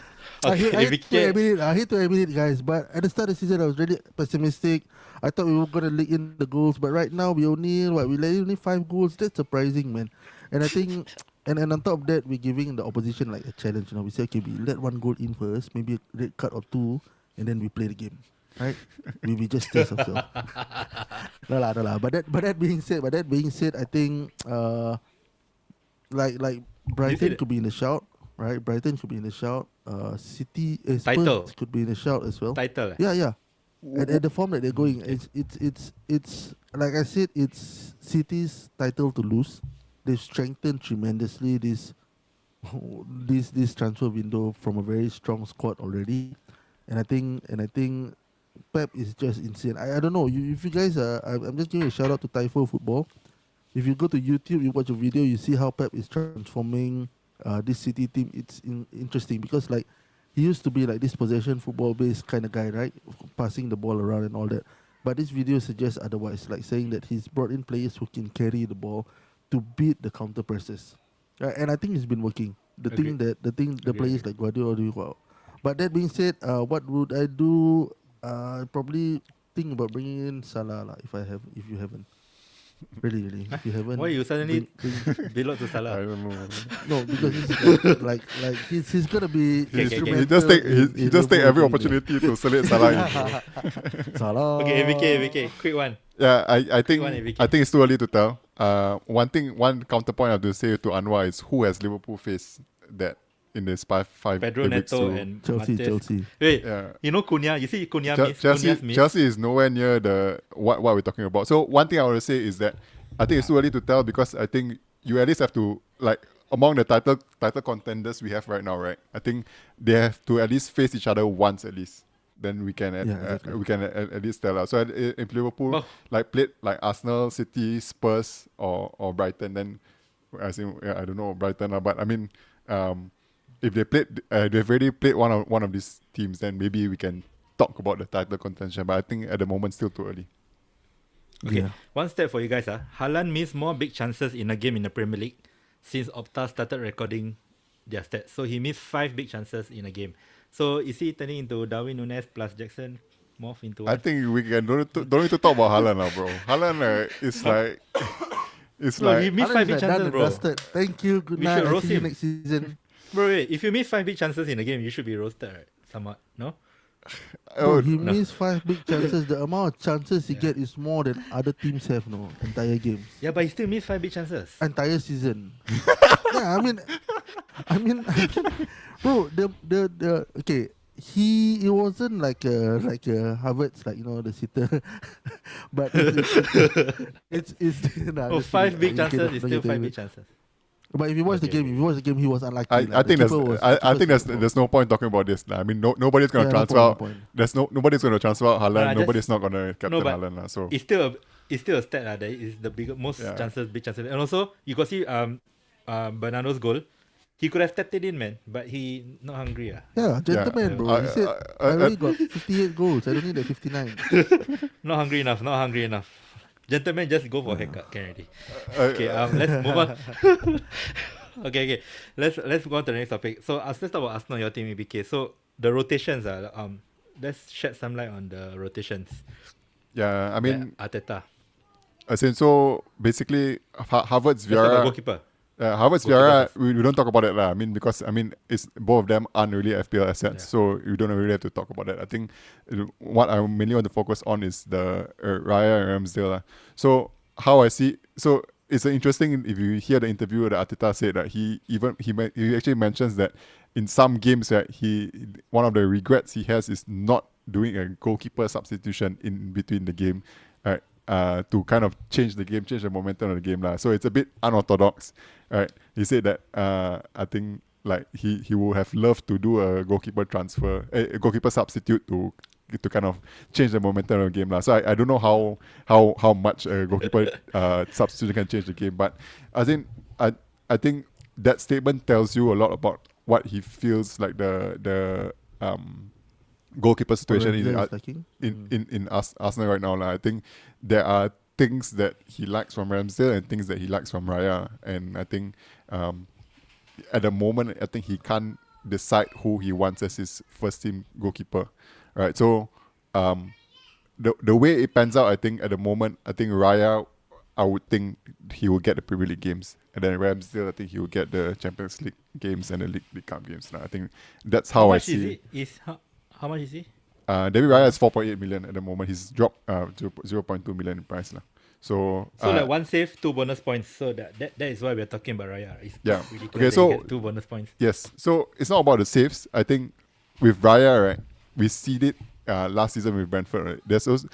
I okay, hate to admit it, guys, but at the start of the season, I was really pessimistic. I thought we were going to leak in the goals, but right now we let in only 5 goals. That's surprising, man. And I think, and on top of that, we're giving the opposition like a challenge. We say, okay, we let 1 goal in first, maybe a red card or 2, and then we play the game, right? we just test ourselves. No lah. But that being said, I think like Brighton could be in the shout, right? Brighton could be in the shout. City Spurs Title. could be in the shout as well. Title. Yeah. And the form that they're going, it's like I said, it's City's title to lose. They've strengthened tremendously this transfer window from a very strong squad already, and I think Pep is just insane. I don't know if you guys I'm just giving a shout out to Typho Football. If you go to YouTube, you watch a video, you see how Pep is transforming this City team. It's interesting because like he used to be like this possession football based kind of guy, right? Passing the ball around and all that. But this video suggests otherwise, like saying that he's brought in players who can carry the ball to beat the counter presses. And I think it's been working. The Okay, players like Guardiola do well. But that being said, what would I do? Probably think about bringing in Salah lah, if you haven't. Really, if you haven't, Why you suddenly bring belong to I Salah? don't know. no, because he's like he's gonna be Okay. He instrumental. he just take every Liverpool winning opportunity to select Salah in. it. Salah. Okay, AVK, quick one. Yeah, I think one, AVK. I think it's too early to tell. One counterpoint I have to say to Anwar is who has Liverpool faced that in this five Pedro eight weeks Neto through. and Chelsea. Mates. Wait, Yeah. you know Cunha? You see Cunha miss? Chelsea, Cunha's miss? Chelsea is nowhere near the what we're talking about. So one thing I want to say is that I think it's too early to tell because I think you at least have to like among the title contenders we have right now, right? I think they have to at least face each other once at least. Then we can exactly. we can at least tell. So if Liverpool Oh. like played like Arsenal, City, Spurs, or Brighton, then I think I don't know Brighton, but I mean if they played, they've already played one of these teams, then maybe we can talk about the title contention. But I think at the moment still too early. Okay, Yeah. one step for you guys. Haaland missed more big chances in a game in the Premier League since Opta started recording their stats. So he missed 5 big chances in a game. So is he turning into Darwin Núñez plus Jackson morph into I one? think we can don't need to talk about Haaland now, bro. Haaland is like it's Bro, he like missed Haaland 5 is big like done chances, and bro. dusted. Thank you. Good We night. should I'll roast see you him. next season. Bro, wait, if you miss 5 big chances in a game, you should be roasted, right? Somewhat, no? Bro, he no. missed 5 big chances. The amount of chances he get is more than other teams have, no? Entire games. Yeah, but he still missed 5 big chances. Entire season. Yeah, I mean, bro, the okay. It wasn't like a Harvard's like the sitter, but it's nah, Oh, just 5 kidding. big I mean, chances is don't still get 5 away. big chances. But if you watch the Okay, game, he was unlucky. I like, think the there's keeper was- I the think keeper's there's no point talking about this. I mean, nobody's gonna Yeah, no transfer. point, no out. point. There's nobody's gonna transfer out Haaland. No, Nobody's not gonna captain no, but Haaland. So It's still a stat that is the most Yeah. big chances. And also you could see Bernardo's goal. He could have tapped it in, man, but he not hungry. Yeah, gentleman, Yeah. bro. He said, I already got 58 goals. I don't need the 59. Not hungry enough. Gentlemen, just go for a haircut, can already. Okay, let's move on. okay. Let's go on to the next topic. So let's talk about Arsenal, your team ABK. So the rotations let's shed some light on the rotations. yeah, I mean, Arteta. as in, so basically, Harvard's Let's talk about Vieira. goalkeeper. Harvard's Goalkeeper Vieira, we don't talk about it lah. I mean, because it's both of them aren't really FPL assets, Yeah. so you don't really have to talk about that. I think what I mainly want to focus on is the Raya and Ramsdale lah. So how I see, so it's interesting if you hear the interview that Arteta said that he actually mentions that in some games that one of the regrets he has is not doing a goalkeeper substitution in between the game, right? To kind of change the momentum of the game lah. So it's a bit unorthodox, right? He said that I think like he would have loved to do a goalkeeper transfer, a goalkeeper substitute to kind of change the momentum of the game lah. So I don't know how much a goalkeeper substitution can change the game, but I think that statement tells you a lot about what he feels like the goalkeeper situation in Arsenal right now lah. I think there are things that he likes from Ramsdale and things that he likes from Raya, and I think at the moment I think he can't decide who he wants as his first team goalkeeper, right? So the way it pans out, I think at the moment I think Raya, I would think he will get the Premier League games, and then Ramsdale I think he will get the Champions League games and the League Cup games. I think that's how I see. How much is he? David Raya is 4.8 million at the moment. He's dropped 0.2 million in price now. So like one save, 2 bonus points. So that is why we're talking about Raya. It's Yeah. ridiculous Okay, that so- he gets 2 bonus points. yes, so it's not about the saves. I think with Raya, right, we see it last season with Brentford. Right, there's also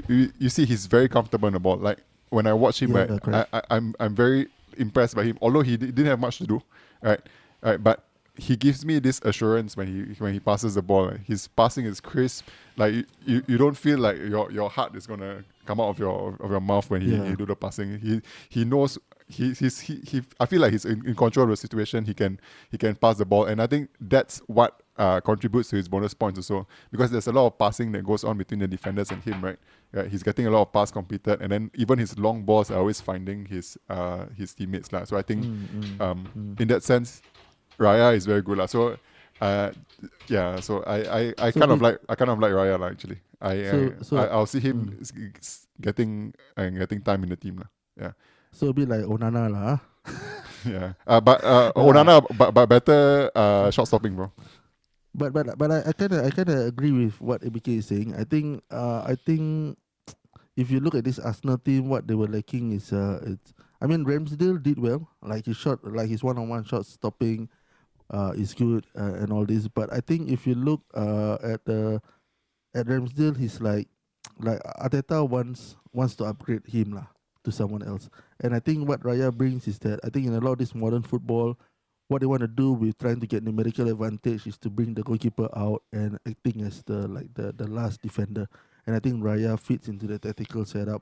you see he's very comfortable in the ball. Like when I watch him, Yeah, right, correct. I'm very impressed by him. Although he didn't have much to do, right, but he gives me this assurance when he passes the ball. Right? His passing is crisp. Like you don't feel like your heart is gonna come out of your mouth when he do the passing. He knows he I feel like he's in control of the situation. He can pass the ball, and I think that's what contributes to his bonus points also, because there's a lot of passing that goes on between the defenders and him, right? He's getting a lot of pass completed, and then even his long balls are always finding his teammates lah. So I think in that sense, Raya is very good lah. So so I So kind of the- like Raya lah, actually. I'll see him getting time in the team lah. Yeah. So a bit like Onana lah. Huh? Yeah. But Onana, but better shot stopping, bro. But I kinda agree with what ABK is saying. I think if you look at this Arsenal team, what they were lacking is Ramsdale did well. Like his one-on-one shot stopping is good and all this. But I think if you look at Ramsdale, he's like Arteta wants to upgrade him lah to someone else. And I think what Raya brings is that I think in a lot of this modern football, what they want to do with trying to get numerical advantage is to bring the goalkeeper out and acting as the last defender. And I think Raya fits into the tactical setup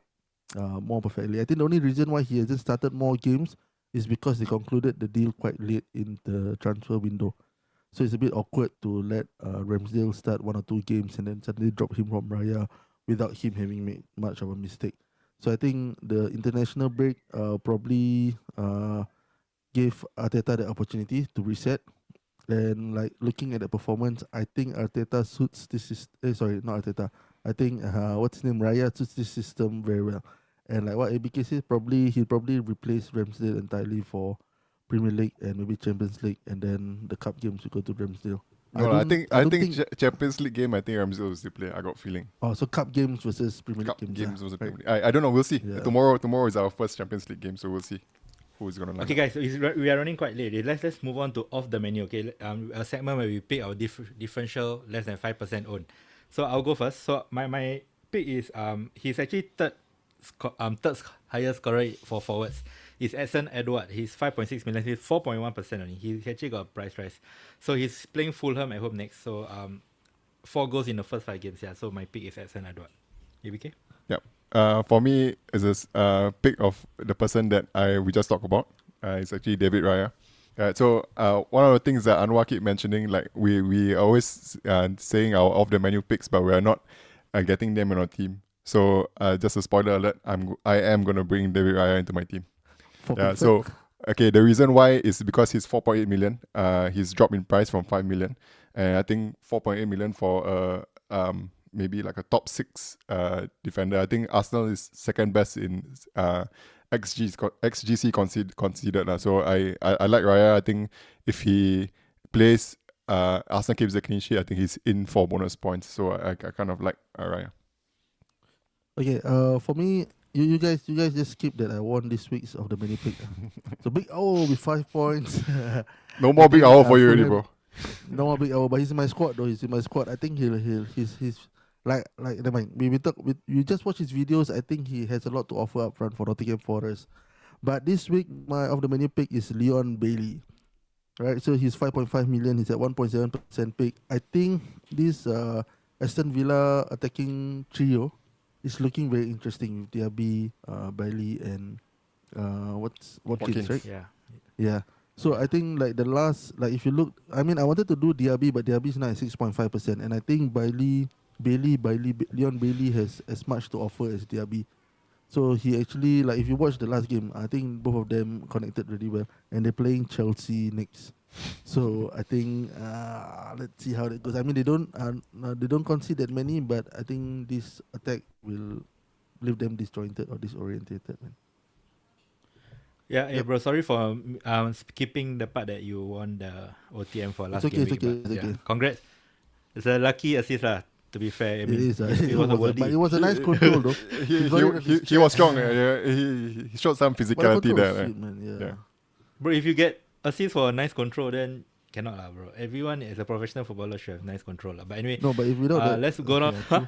more perfectly. I think the only reason why he hasn't started more games is because they concluded the deal quite late in the transfer window. So it's a bit awkward to let Ramsdale start 1 or 2 games and then suddenly drop him from Raya without him having made much of a mistake. So I think the international break probably gave Arteta the opportunity to reset. And like looking at the performance, I think Arteta suits this. Not Arteta. I think Raya suits this system very well. And like what ABK says, he'll probably replace Ramsdale entirely for Premier League and maybe Champions League, and then the cup games will go to Ramsdale. No, I think Champions League game, I think Ramsdale will still play. I got feeling. Oh, so cup games versus Premier League Cup games. games was a right? Premier League. I don't know. We'll see. Yeah. Tomorrow is our first Champions League game, so we'll see who's gonna line Okay, up. guys, so we are running quite late. Let's move on to off the menu. Okay, a segment where we pick our differential less than 5% own. So I'll go first. So my pick is he's actually third highest scorer for forwards. Is Edson Edward. He's 5.6 million. He's 4.1% only. He actually got a price rise. So he's playing Fulham at home next. So 4 goals in the first 5 games. Yeah. So my pick is Edson Edward. ABK? Yep. For me, it's a pick of the person that we just talked about. It's actually David Raya. So one of the things that Anwar keep mentioning, like we always saying our off the menu picks, but we are not getting them in our team. So just a spoiler alert, I am gonna bring David Raya into my team. Yeah. So okay, the reason why is because he's 4.8 million. He's dropped in price from 5 million, and I think 4.8 million for maybe like a top 6 defender. I think Arsenal is second best in XGC considered. So I like Raya. I think if he plays, Arsenal keeps the clean sheet, I think he's in for bonus points. So I kind of like Raya. Okay, for me, you guys just skip that I won this week's of the mini pick. So Big O with 5 points. No more big hour for you already, Fulham- bro. No more Big O, but he's in my squad though. He's in my squad. I think he's like never mind. You just watch his videos. I think he has a lot to offer up front for Nottingham Forest. But this week my of the menu pick is Leon Bailey. Right, so he's 5.5 million. He's at 1.7% pick. I think this Aston Villa attacking trio is looking very interesting with Diaby, Bailey, and Watkins, right? Yeah. Yeah. So I think like the last, like if you look, I mean, I wanted to do Diaby, but Diaby's now at 6.5%, and I think Leon Bailey has as much to offer as Diaby. So he actually, like, if you watch the last game, I think both of them connected really well, and they're playing Chelsea next. So I think let's see how that goes. I mean, they don't concede that many, but I think this attack will leave them disjointed or disorientated, man. Yeah, hey bro, sorry for skipping the part that you won the OTM for last game. It's okay. Yeah. Congrats. It's a lucky assist lah, to be fair. I It mean, is. it was a worthy. But it was a nice control though. He was strong. He showed some But the physicality control there. was Right? sweet, man. Yeah. Bro, if you get assist for a nice control, then cannot lah, bro. Everyone is a professional footballer should have nice control lah. But anyway, No, but if without that, let's go on. yeah,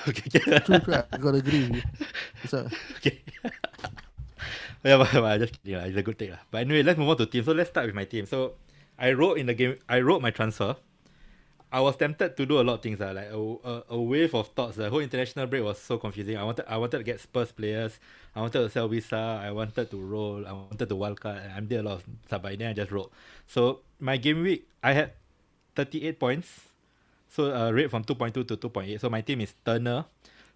Okay. true. I gotta agree with you. Okay. Yeah, but just kidding lah. It's a good take lah. But anyway, let's move on to team. So let's start with my team. So I wrote my transfer. I was tempted to do a lot of things like a wave of thoughts. The whole international break was so confusing. I wanted to get Spurs players. I wanted to sell Visa. I wanted to roll. I wanted to wildcard. I did a lot of stuff, but then I just rolled. So my game week, I had 38 points. So rate from 2.2 to 2.8. So my team is Turner,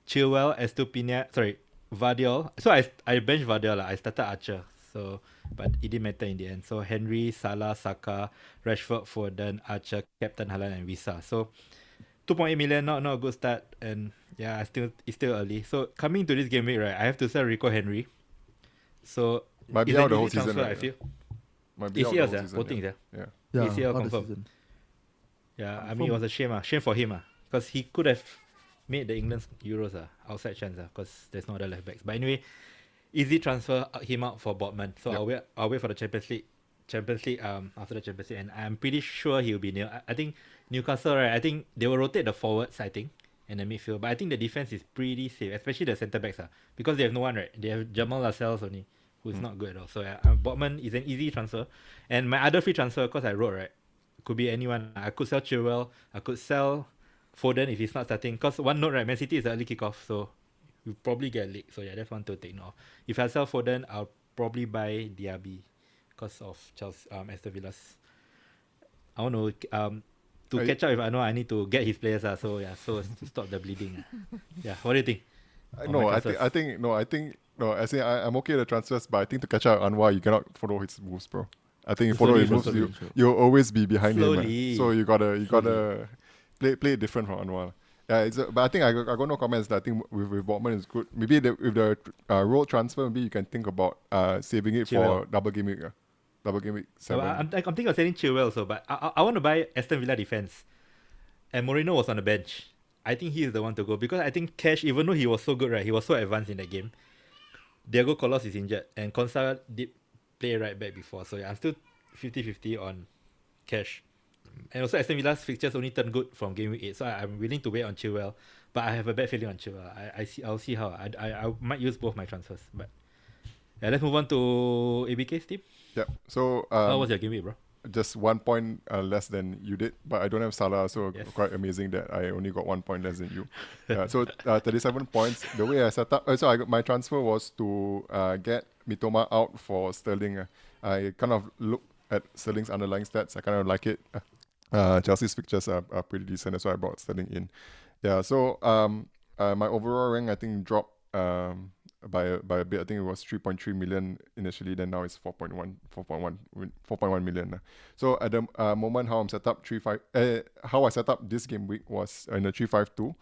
Chilwell, Estupinian, Vardiol. So I benched Vardiol. I started Archer. So, but it didn't matter in the end. So Henry, Salah, Saka, Rashford, Foden, Archer, Captain Haaland, and Wisa. So 2.8 million, not a good start. And yeah, it's still early. So coming to this game week, right, I have to sell Rico Henry. So Might be it's out an the whole easy season, transfer, right? I feel. Might be out the ACL, whole season. voting, Yeah. ACL all the confirm. season. Yeah, I mean, it was a shame. Shame for him. Because he could have made the England Euros outside chance. Because there's no other left backs. But anyway, easy transfer him out for Botman. So Yep. I'll wait for the Champions League. After the Champions League. And I'm pretty sure he'll be near. I think Newcastle, right? I think they will rotate the forwards, I think, and the midfield. But I think the defense is pretty safe, especially the centre backs. Because they have no one, right? They have Jamal Lascelles only, who is not good at all. So Botman is an easy transfer. And my other free transfer, because I wrote, right? Could be anyone. I could sell Chilwell. I could sell Foden if he's not starting. Because one note, right? Man City is the early kickoff, so you probably get leaked. So yeah, that's one to take note of. If I sell Foden, I'll probably buy Diaby because of Chelsea, Aston Villa's. I want to catch up if I know I need to get his players. So yeah, so to stop the bleeding. Yeah, what do you think? No, I think I say I'm okay with the transfers, but I think to catch up on Anwar, you cannot follow his moves, bro. I think you follow his moves, you'll always be behind Slowly. him. So you gotta play it different from Anwar. Yeah, but I think I got no comments. I think with Botman is good. Maybe with the role transfer, maybe you can think about saving it for double game week 7. I'm thinking of selling Chilwell also, but I want to buy Aston Villa defense. And Moreno was on the bench. I think he is the one to go because I think Cash, even though he was so good, right, he was so advanced in that game. Diego Colos is injured and Consa did play right back before. So yeah, I'm still 50-50 on Cash. And also Aston Villa's fixtures only turned good from game week 8, so I'm willing to wait on Chilwell. But I have a bad feeling on Chilwell. I'll see how. I might use both my transfers. But yeah, let's move on to ABK's team. Yep. So How was your game week, bro? just 1 point less than you did, but I don't have Salah, so Yes. quite amazing that I only got 1 point less than you. So 37 points. The way I set up, my transfer was to get Mitoma out for Sterling. I kind of looked at Sterling's underlying stats. I kind of like it. Chelsea's pictures are pretty decent. That's why I brought Sterling in. Yeah. So my overall rank I think dropped by a bit. I think it was 3.3 million initially, then now it's 4.1 million. So at the moment how I'm set up, how I set up this game week was in a 3-5-2.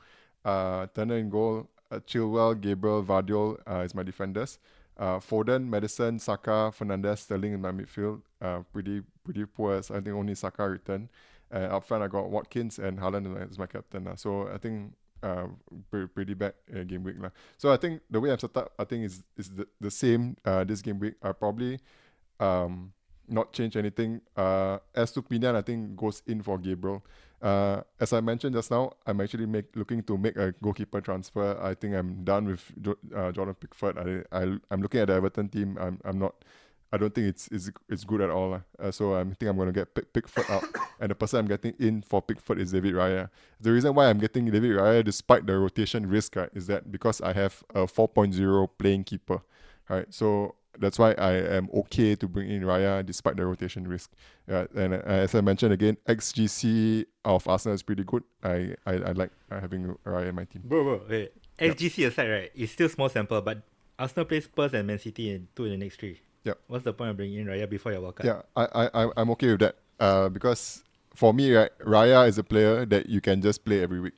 Turner in goal, Chilwell, Gabriel, Vardiol is my defenders. Foden, Madison, Saka, Fernandes, Sterling in my midfield. Pretty poor. So I think only Saka returned. Up front I got Watkins and Haaland as my captain. So I think pretty bad game week. So I think the way I'm set up, I think is the same this game week. I probably not change anything. Estupinian I think goes in for Gabriel. As I mentioned just now, I'm actually looking to make a goalkeeper transfer. I think I'm done with Jordan Pickford. I'm looking at the Everton team. I don't think it's good at all. So I think I'm going to get Pickford out. And the person I'm getting in for Pickford is David Raya. The reason why I'm getting David Raya despite the rotation risk is that because I have a 4.0 playing keeper. Right? So that's why I am okay to bring in Raya despite the rotation risk. And as I mentioned again, XGC of Arsenal is pretty good. I like having Raya in my team. Bro, wait. XGC aside, right? It's still small sample, but Arsenal plays Spurs and Man City in the next 3. Yep. What's the point of bringing in Raya before your World Cup? Yeah, I'm okay with that. Because for me, right, Raya is a player that you can just play every week.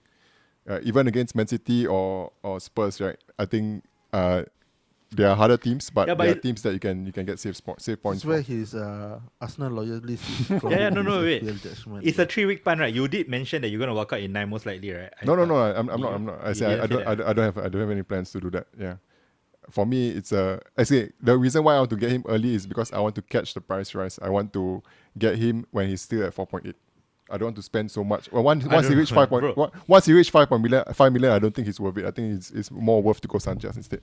Even against Man City or Spurs, right? I think there are harder teams, but there are teams that you can get save points. That's where his Arsenal loyalist is from. Wait. Judgment. It's a 3-week pan, right? You did mention that you're gonna work out in 9 most likely, right? No, I'm not. I say I don't have any plans to do that. Yeah. For me, it's I say the reason why I want to get him early is because I want to catch the price rise. I want to get him when he's still at 4.8. I don't want to spend so much. Well, once he reach 5 million, I don't think it's worth it. I think it's more worth to go Sanchez instead.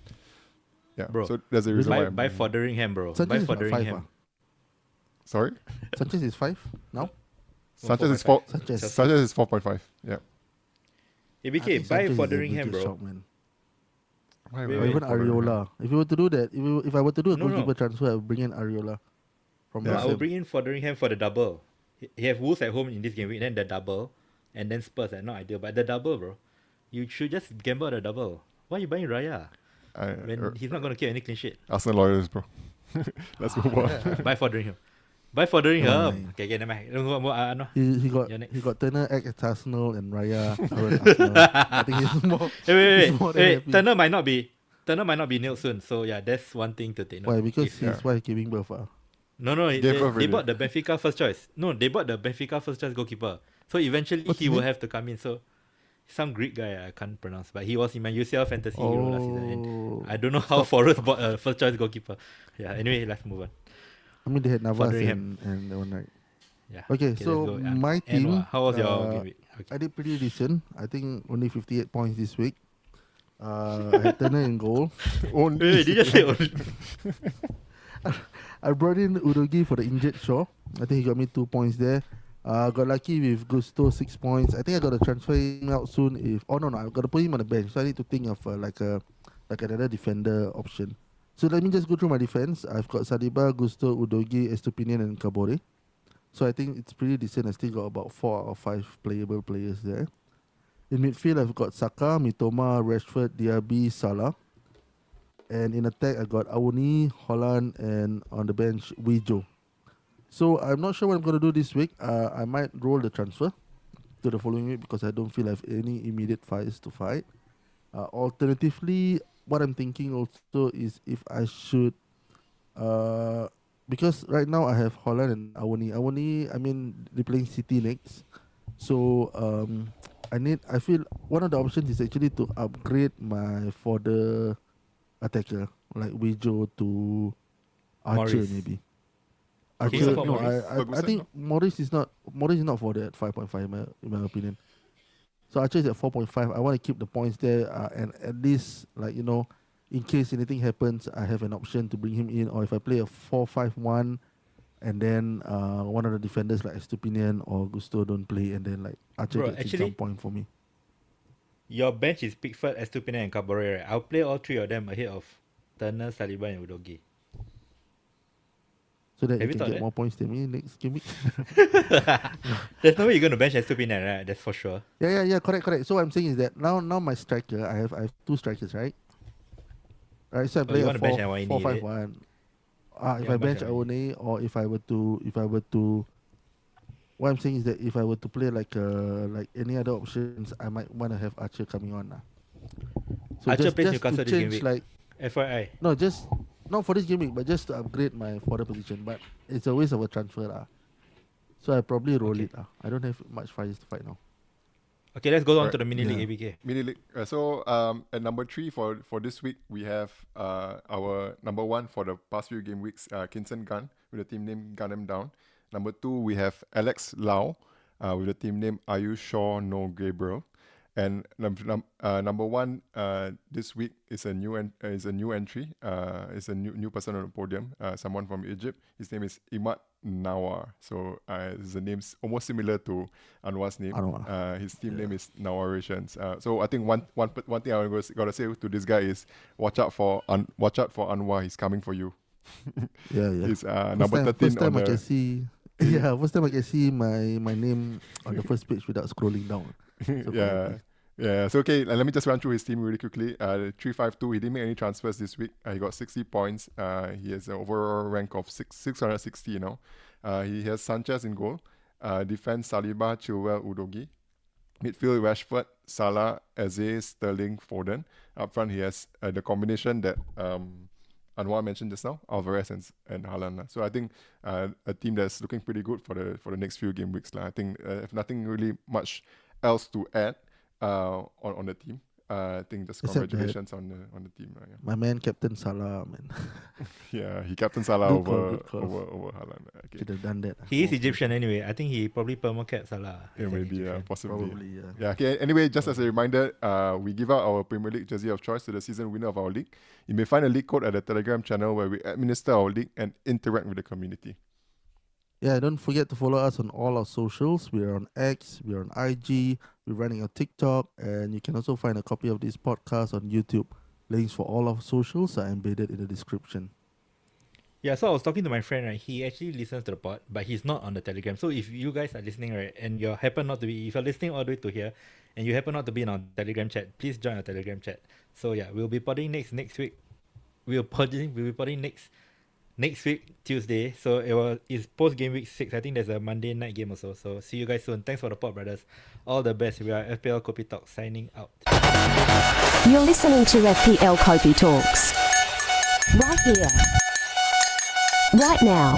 Yeah, bro. So there's a reason why. Buy Fotheringham, bro. Sanchez Buy is not 5, Fotheringham. Sorry, Sanchez is 5 now. Sanchez is 4. Sanchez. Sanchez is 4.5. Yeah. ABK, buy Fotheringham, bro. Why Or even Areola. If you were to do that, if I were to do a No. goalkeeper transfer, I would bring in Areola from I West will Ham. bring in Fotheringham for the double. he have Wolves at home in this game week, then the double, and then Spurs. Not ideal, but the double, bro. You should just gamble the double. Why are you buying Raya when he's not gonna keep any clean sheet? Arsenal lawyers, bro. Let's move on. Buy for Duringham. Buy for Duringham. Fine. Okay, never mind. He You're next. got Turner at Arsenal and Raya current Arsenal. I think he's more. he's more than Wait. happy. Turner might not be nailed soon. So yeah, that's one thing to take note. Why? Because If- his wife giving birth. No, Gave they birth already. bought the Benfica first choice. No, they bought the Benfica first choice goalkeeper. So eventually What's he his will name? have to come in. So some Greek guy I can't pronounce, but he was in my UCL fantasy hero last season. And Oh. I don't know how Forest bought a first choice goalkeeper. Yeah. Anyway, let's move on. I mean, they had Navas Foderingham. and that one, right? Yeah. Okay, so let's go. my team, Anwar, how was your game week? Okay. I did pretty decent. I think only 58 points this week. I had Turner in goal. Wait, did you just say only? I brought in Udogi for the injured Shaw. I think he got me 2 points there. Got lucky with Gusto 6 points. I think I got to transfer him out soon. No, I got to put him on the bench. So I need to think of like another defender option. So let me just go through my defense. I've got Saliba, Gusto, Udogi, Estupinian, and Kabore. So I think it's pretty decent. I still got about 4 or 5 playable players there. In midfield, I've got Saka, Mitoma, Rashford, Diaby, Salah. And in attack, I got Awuni, Holland, and on the bench, Wijo. So I'm not sure what I'm going to do this week. I might roll the transfer to the following week because I don't feel I have any immediate fights to fight. Alternatively, what I'm thinking also is if I should... because right now I have Holland and Awuni, I mean, they're playing City next. So I feel one of the options is actually to upgrade my further attacker, like Wijo to Archer Morris. maybe. Can you Archer, support no, Morris? I Ferguson, think Morris is not for that 5.5 in my opinion. So Archer is at 4.5. I want to keep the points there, and at least in case anything happens, I have an option to bring him in. Or if I play a 4-5-1, and then one of the defenders like Estupinian or Gusto don't play, and then like Archer Bro, gets in actually- some point for me. Your bench is Pickford, Estupinian, and Cabore, right? I'll play all three of them ahead of Turner, Saliba, and Udogi. So that Have you you can thought get that? more points than me next game week. There's no way you're going to bench Estupinian, right? That's for sure. Yeah, correct. So what I'm saying is that now my striker, I have 2 strikers, right? Right, so I play you a wanna bench Awani, is it? 4-5-1. If You I wanna bench bench Awani, or if I were to, what I'm saying is that if I were to play like any other options, I might want to have Archer coming on. So Archer just plays to Newcastle this game change, week. like FYI. no, just not for this game week, but just to upgrade my further position. But it's a waste of a transfer. So I probably roll Okay. it. I don't have much fires to fight now. Okay, let's go on Alright. to the mini Yeah. league ABK. Mini league. So at number 3 for this week, we have our number 1 for the past few game weeks, Kinston Gunn, with the team name Gun Down. Number 2, we have Alex Lau with the team name Ayu Shaw No Gabriel. And number 1 this week is a new entry. It's a new person on the podium. Someone from Egypt. His name is Imad Nawar. So the name's almost similar to Anwar's name. Anwar. His team name is Nawarations. So I think one thing I gotta say to this guy is watch out for Anwar. He's coming for you. Yeah. He's number 13 First time on I can the. see. Yeah, first time I can see my name on the first page without scrolling down. So Yeah. Yeah, so okay, let me just run through his team really quickly. 352, he didn't make any transfers this week. He got 60 points. He has an overall rank of 660 now. He has Sanchez in goal. Defense, Saliba, Chilwell, Udogi. Midfield, Rashford, Salah, Eze, Sterling, Foden. Up front, he has the combination that Anwar mentioned just now, Alvarez and Haaland. So I think a team that's looking pretty good for the next few game weeks. I think if nothing really much else to add on the team. I think just Except congratulations on the team. Yeah. My man, Captain Salah, man, Yeah, he captain Salah Good over call. Haaland. Okay. should have done that. He is Egyptian anyway. I think he probably perma-cap Salah. Yeah, as an maybe, Egyptian. possibly. Probably, yeah. Yeah, okay. Anyway, just as a reminder, we give out our Premier League jersey of choice to the season winner of our league. You may find a league code at the Telegram channel where we administer our league and interact with the community. Yeah, don't forget to follow us on all our socials. We're on X, we're on IG, we're running on TikTok, and you can also find a copy of this podcast on YouTube. Links for all our socials are embedded in the description. Yeah, so I was talking to my friend, right? He actually listens to the pod, but he's not on the Telegram. So if you guys are listening, right, and you happen not to be, if you're listening all the way to here, and you happen not to be in our Telegram chat, please join our Telegram chat. So yeah, we'll be podding next week. We'll be podding next week Tuesday. So it's post game week 6. I think there's a Monday night game also. So see you guys soon. Thanks for the pod, brothers. All the best. We are FPL Kopi Talk signing out. You're listening to FPL Kopi Talks. Right here. Right now.